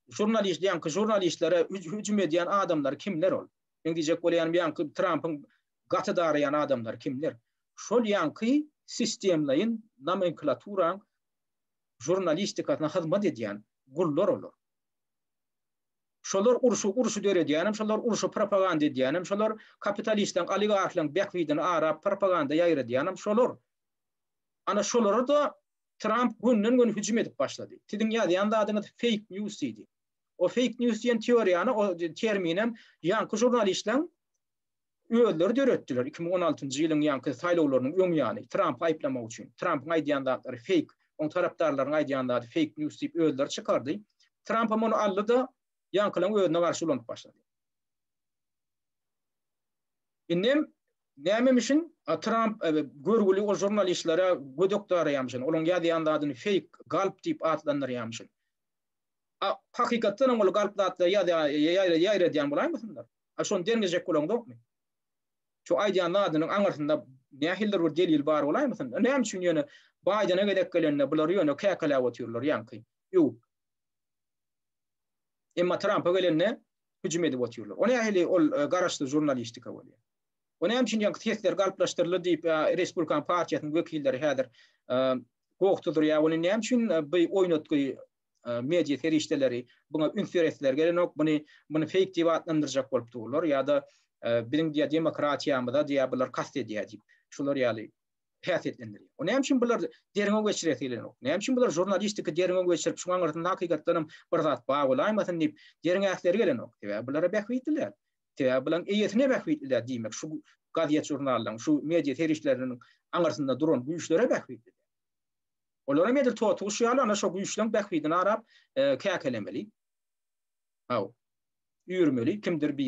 jurnalistlere hücum edýän adamlar kimler ol? Men diýjek bolýan ýanky Trump'ın gaty arayan adamlar kimler? Şol ýanky sistemlaryň nomenklaturan jurnalistikasyna hyzmat edýän gullar olur. Şolar uruşu döredýänim, şolar uruşu propaganda edýänim, şolar kapitalistleň, oligarklaň bäkwidini arap propaganda ýaýradýanym şolar. Ana şolary da Trump günden hücum edip başlady. Tidiň ýazýan adyny fake news idi. O fake news diýen teoriýany, o terminem ýanky jurnalistleň öýleri döretdiler. 2016-njy ýylyň ýanky saýlawlarynyň öňýany Trump aýplamak üçin. Trump aýdýandaklary fake, on tarapdarlaryň aýdýandary fake news diýip öýleri çykardy. Trump onu aldy da ýankylaň öýüne garşy ulanyp başlady. Innem nämemişin Trump görgüli o jurnalistlere gödekdar ýamşyn. Olaň ýazýandaryny fake galp diýip atlandyrýamşyn. Hakykatdan ol galpdatda ýaýradýan bolaýmysynlar? Şonu derňejek bolandy. Şu aýdýanlarynyň aňarsynda nähildir bir delil bar bolaýmysyn? Näme üçin ýöne Biden'a gedek gelenler bular ýöne käkelä otyrlar ýanky. Ýok. Emma Trump'a gelenne hücum edip otyrlar. O nähili ol garaşly jurnalistika bolýar. O näme üçin ýanky tesler galplaşdyryldy diýip Respublikan partiýasynyň wekilleri häzir gowukdyr ýa ony näme üçin bu oýnatgy media terişdeleri buna ünferetler gelenok bunu fake diýip atlandyrjak bolup durlar ýa-da biziň diýär demokratiýamyzda diýär bular kast edýär diýip şular ýaly häsiýetlendirýär. O näme üçin bular derňe geçireýärler? Näme üçin bular jurnalistika derňe geçirip şuňa garşy hakykatdan bir zat baý bolaýmasyn diýip derňe ähleri gelenok. Täze bulara bähwitdiler. Täze bilen eýetine bähwitdiler diýmek. Şu gaziýet jurnallaryň, şu media terişleriniň aňarsynda duran güýçlere bähwitdiler. Olara medir tutuşýarlar, ana şo güýçleň bähwidini arap käkelemeli. Ýürmeli, kimdir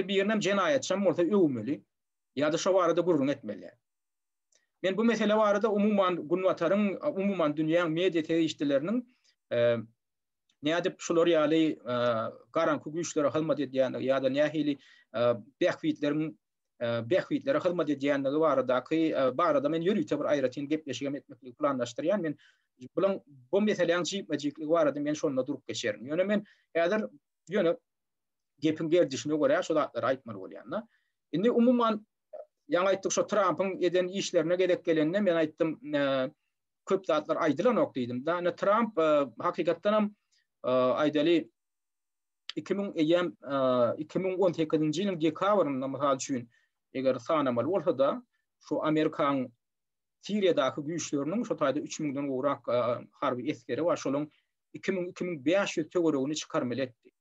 bir ýerine jenaýatçam bolsa öwmeli, ýa-da şo barada gurrun etmeli. Men bu mesele barada umuman günwataryň, umuman dünýäň media terişdeleriniň nädip şolar ýaly garanky güýçlere hyzmat edýän ýa-da nähili bähwitlere hyzmat edýänligi barada men ýürüýte bir aýratyn gepleşigem etmekli planlaşdyrýan. Men bu meseleň jypmajykligi barada men şonda durup geçerim. Ýöne men häzir gepin gerdişine görä şo zatlar aýtmaly bolýan. Indi umuman ýa aýtdyk şo Trump'ın eden işlerine gedek gelende men aýtdym köp zatlar aýdylan okdiýdim da. Trump hakykatdan aýdaly 2018-nji ýylyň dekabrynda mysal üçin eger sanamaly bolsa da şu Amerikan Siriýadaky güýçleriniň şu taýda 3000-den gowrak harby eskeri var. Şolaryň 2500 töweregini çykarmaly etdi.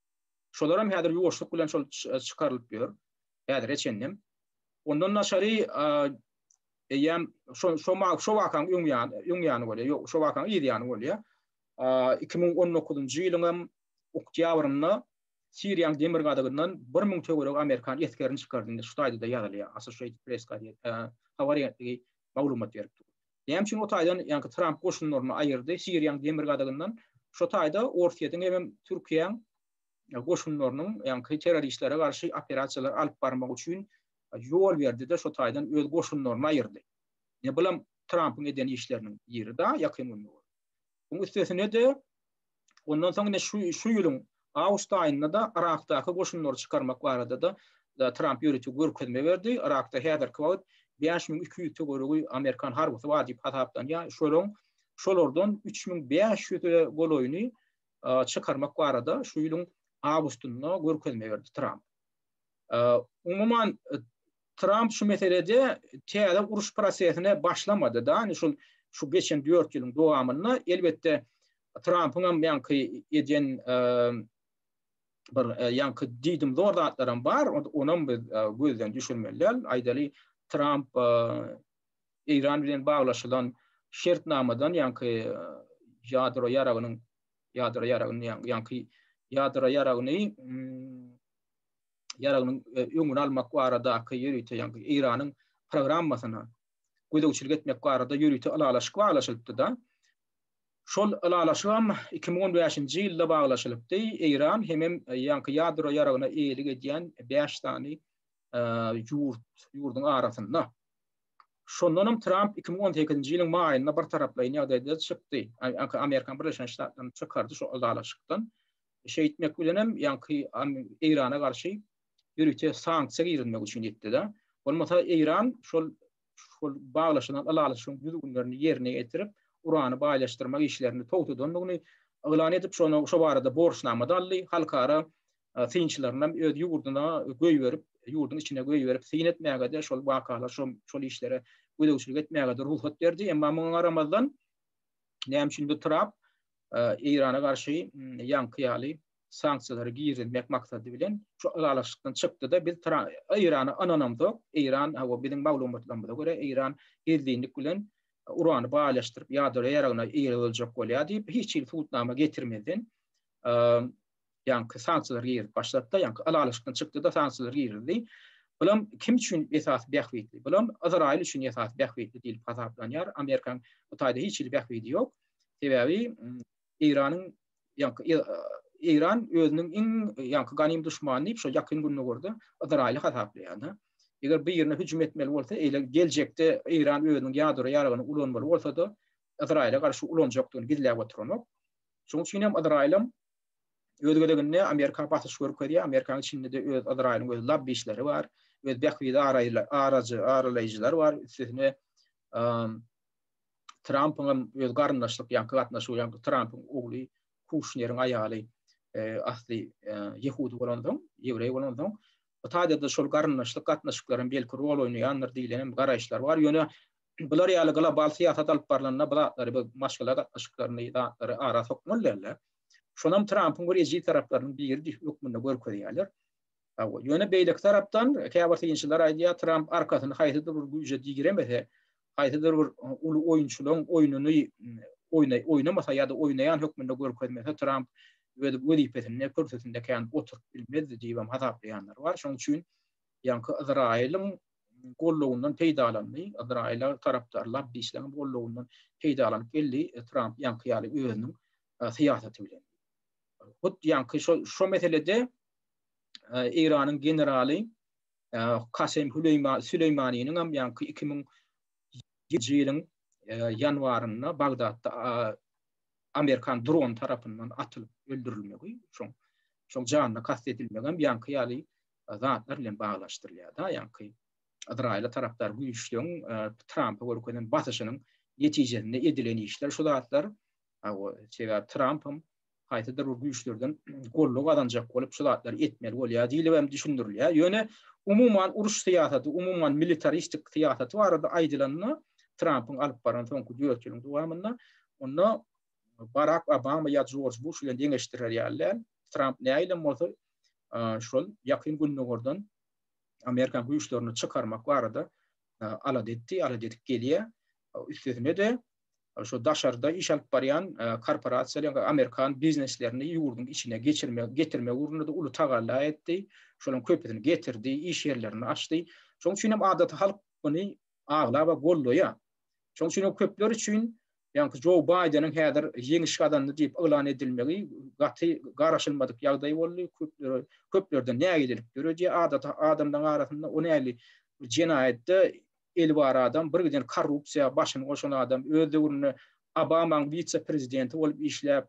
Şolar hem häzir ýoşluk bilen şol çykarylyp ber. Häzir eçendim. Ondan naşary şo wakan öňýany bolýar. Ýok, şo wakan ýedi ýany bolýar. 2019 yılın oktyabrında Siriyan demirgadagından 1000 töwerek Amerikan yetkerini çıkardığında şutaydı da yazılıyor. Associated Press'ka habariyatdagi maglumat beripdi. Dämçin o taýdan ýa-ni Trump goşunlaryny aýyrdy. Siriyan demirgadagından şu taýda Ortiýadan hem Türkiýe goşunlarynyň ýa-ni terroristlere garşy operasiýalar alyp barmak üçin ýol berdi-de şu taýdan öz goşunlaryny aýyrdy. Ne bilen Trump'ın eden işlerinin ýeri da ýakyn bolmagy. Bu üstesine de ondan soňra şu ýylyň Awust aýynda da Irakdaky goşunlary çykarmak barada da Trump ýöretip görkezme berdi. Irakda häzirki wagt 5200 töweregi Amerikan harbysy wajyp hatapdan ýa şolardan 3500 goloýuny çykarmak barada şu ýylyň Awustynda görkezme berdi Trump. Umuman Trump şu meselede täze uruş prosesine başlamady da, şu geçen 4 ýylyň dowamyna elbetde Trump'ın ýa-ni eden bir ýa-ni diýdim zordatlarym bar, onuň biz gözden düşürmeler. Aýdaly Trump İran bilen baglaşylan şertnamadan ýa-ni ýadro ýaragyny ýa-ni ýadro ýaragyny öňüni almak barada ýürüýte ýa-ni Iranyň programmasyna gödäwçilik etmek barada ýürüýte alalaşyk baglaşylypdy da. Şol alalaşyk 2015-nji ýylda baglaşylypdy. Iran hem ýa-ni ýadro ýaragyna eýilik edýän 5 tany ýurduň arasynda. Şondan Trump 2018-nji ýylyň maýynda bir taraply ýagdaýda çykdy. Amerikan Birleşik Ştatlaryny çykardy şu alalaşykdan. Şeýitmek bilen hem ýa-ni Irana garşy ýürüýte sanksiýa girilmek üçin etdi da. Bolmasa Iran şol baglaşylan alalaşygyň düzgünlerini ýerine getirip urany baýlaşdyrmak işlerini togtudanlygyny elan edip şo barada borçnama dally, halkara synçylaryndan öz ýurduna göý berip, ýurduň içine göý berip syn etmäge de şol wakalar şol işlere gödäwçilik etmäge de ruhsat berdi. Emma muňa garamazdan näme Trump Irana garşy ýankyýaly sanksiýalary girilmek maksady bilen şu alalaşykdan çykdy da biz Irany ananamdy. Iran biziň maglumatlarymyza görä Iran eldiňlik bilen urany baýlaşdyryp ýa-da ýaragyna eýiljek bolýar diýip hiç ýyl tutnama getirmeden ýa-ni sanksiýalar girilip başlatdy. Ýa-ni alalaşykdan çykdy da sanksiýalar girildi. Bulam kim üçin esas bähwitli? Bulam Izrail üçin esas bähwitli diýip hasaplanýar. Amerikan bu taýda hiç ýyl bähwiti ýok. Sebebi İran özünün ýa-ni ganym düşmany diýip şo ýakyn gününe gördi. Izrail hasaplanýar. Eger bir ýerine hüjüm etmeli bolsa, eýle geljekde İran özünün ýadro ýaragyny ulanmaly bolsa da Izrail'e garşy ulanjakdygyny gizläp oturmak. Şoň üçin hem Izrail'im özgedeginde Amerika batyş görkezýär. Amerikanyň içinde de öz Izrail'in öz lobby işleri bar, öz bähwidi aralayjylar bar. Üstesine Trump'ın öz garyndaşlyk ýa-ni gatnaşygy ýa-ni Trump'ın ogly Kushner'in aýaly asly Yehudi bolandyň, Ýewrey bolandyň. Bu taýda şol garyndaşlyk gatnaşyklaryň belki rol oýnaýanlar diýilen garaýşlar bar. Ýöne bular ýaly global siýasat alyp barylanyna bular maşgala gatnaşyklaryny da ara sokmalylar. Şonam Trump'ın görýäji taraplarynyň biri hökmünde görkezýärler. Ýöne beýlek tarapdan käbir synçylar aýdýar Trump arkasyny haýsydyr bir güýje diýiremese, haýsydyr bir uly oýunçylaryň oýnuny oýnamasa ýa-da oýnaýan hökmünde görkezmese Trump wezipesinde körsesinde kän oturup bilmezdi diýip hasaplaýanlar bar. Şoň üçin ýa-ni Izrail'in gollowundan peýdalandy. Izrail tarapdarlar diýişlerini gollowundan peýdalanyp geldi. Trump ýankyýaly özüniň siýasaty bilen. Bu ýa-ni şo meselede İranyň generaly Kasem Süleymaniýanyň hem ýa-ni 2007 ýylyň ýanwarynda Bagdatda Amerikan dron tarapyndan atylyp öldürilmegi, şoň janyna kast edilmegen ýankyýaly zatlar bilen baglaşdyrylýar da, ýa-ni Izrail tarapdar güýçlüň Trump'a görkezden basyşynyň netijesinde edilen işler şu zatlar Trump'ym haýsydyr bir güýçlerden golluk adanjak bolup şu zatlar etmeli bolýar diýilip hem düşündirilýär. Ýöne umuman uruş siýasaty, umuman militaristik siýasaty barada aýdylanyna Trump'ın alyp baran soňky 4 ýylyň dowamynda onda Barack Obama ýa George Bush bilen deňeşdirýärler. Trump näýle bolsa şol ýakyn günlerden Amerikan güýçlerini çykarmak barada alat etdi gelýär. Üstesine de şu daşarda iş alıp barayan korporatsiyalar Amerikan bizneslerini yurdun içine getirme uğruna da ulu tagalla etdi. Şolun köpetini getirdi, iş yerlerini açtı. Şoň üçin hem adaty halk bunu ağlaba golloya. Şoň üçin köpler üçün ýa-ni Joe Biden'ın häzir ýeňiş gadanny diýip elan edilmegi gaty garaşylmadyk ýagdaý boldy. Köplerden näme edilip görýär adaty adamdan arasynda o näli jinayetde el var adam, bir giden korrupsiya başyny goşan adam, özüni Obama'nın vice prezidenti bolup işläp,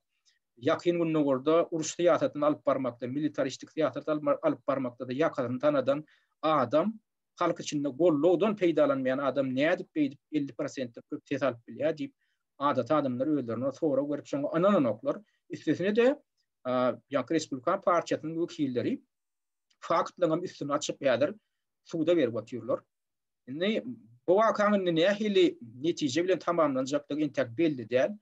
yakın gününe orada uruş tiyatratyny alyp barmakda, militaristik tiyatraty alyp barmakda da ýakadan tanadan adam, halk içinde gollowdan peýdalanmayan adam nädip beýdip 50% köp tes alyp bilýär diýip adat adamlar öýlerini sonra görüp şoňa ananoklar. Üstesine de ýa-ni Respublikan partiýasynyň wekilleri faktlaryň üstüne açyp ýadyr suwda berip otyrlar. Indi bu wakanyň nähili netije bilen tamamlanjakdygy intek belli däl.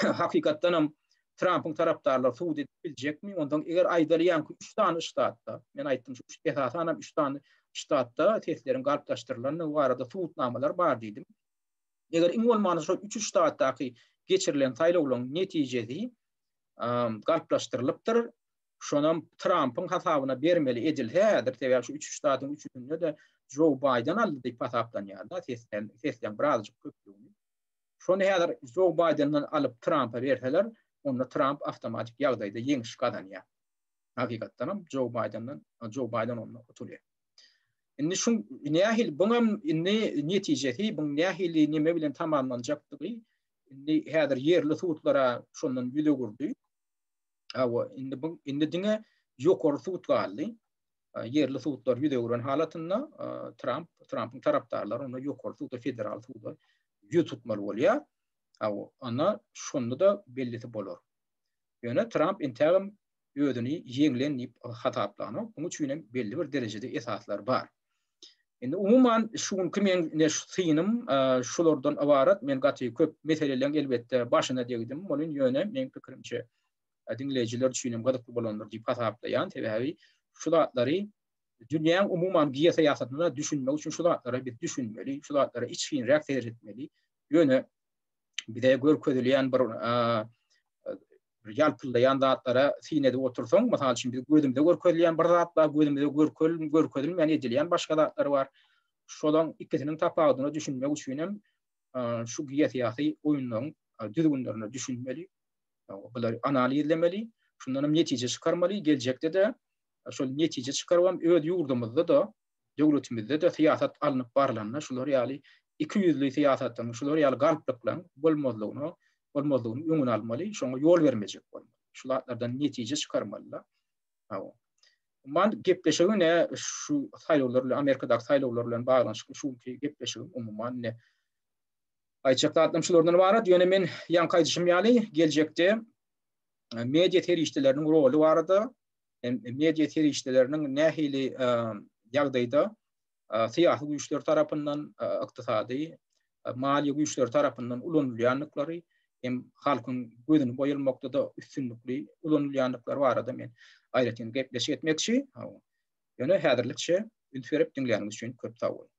Hakykatdan hem Trump'ın tarapdarları suwda edip biljekmi? Ondan eger aýdalýan 3 tane ştatda, men aýtdym şu esasan hem 3 tane ştatda teslerin galpdaşdyrylanyny bu arada suwutnamalar bar diýdim. Eger iň bolmany şu 3 ştatdaky geçirilen taýlawlaryň netijesi galpdaşdyrylypdyr. Şonam Trump'ın hasabyna bermeli edilýär. Täze şu 3 ştatyň 3'ünde de Joe Biden aldy diýip hasaplanýar da tesden birazjyk köpüňi. Şonu häzir Joe Biden'dan alyp Trump'a berseler, onda Trump awtomatik ýagdaýda ýeňiş gadanýar. Hakykatdan hem Joe Biden onu otulýar. Indi şu nähil buňam indi netijesi, buň nähili nime bilen tamamlanjakdygy, indi häzir ýerli suwutlara şondan video gurdy. Awa indi diňe ýokary suwut galdy. Yerli suwutlar video guran halatynda Trump'ın tarapdarlary onu ýokary suwutda federal suwutda ýutmaly bolýar. Ana şonda da belliti bolar. Ýöne Trump intägim özüni ýeňlenip hataplany. Buň üçin belli bir derejede esaslar bar. Indi umuman şuň kimen ne synym şolardan awarat men gaty köp meselelerini elbetde başyna degdim. Bolun ýöne men pikirimçe dinleyijiler üçin gadakly bolanlar diýip hasaplaýan täze şulatları dünyanın umuman giye siyasetine düşünmek için şulatlara bir düşünmeli, şulatlara içkin reaksiya etmeli. Yönü bir de görkezleyen bir yalpıllayan zatlara sinede otursan, mesela şimdi gözümde görkezleyen bir zatlar, gözümde görkezilmeyen edilen başka zatlar var. Şolan ikisinin tapağını düşünmek için şu giye siyasi oyunların düzgünlerini düşünmeli, bunları analiz etmeli, şunların netice çıkarmalı, gelecekte de şol netije çıkarwam öz ýurdumyzda da, döwletimizde de siýasat alınıp barlanna, şular ýaly 200'li siýasatdan, şular ýaly galplyklaryň bolmazlygyny öňüne almaly, şoňa ýol bermejek bolmaly. Şulardan netije çıkarmalylar. Man gepleşigine şu saýlawlar bilen, Amerikadaky saýlawlar bilen baglanşyk şuňky gepleşigim umuman ne aýçaklatdym şulardan barat, ýöne men ýankaýdyşym ýaly geljekde media terişçileriniň roli bardy. Media terişçileriniň nähili ýagdaýda syýasy güýçler tarapyndan, ykdysady, maliýe güýçler tarapyndan ulanylýanlyklary hem halkyň gözüni boýalmakda da üstünlikli ulanylýanlyklary barada men aýratyn gepleşik etmekçi. Ýöne häzirlikçe ünferip dinleýäniňiz üçin köp sag bolun.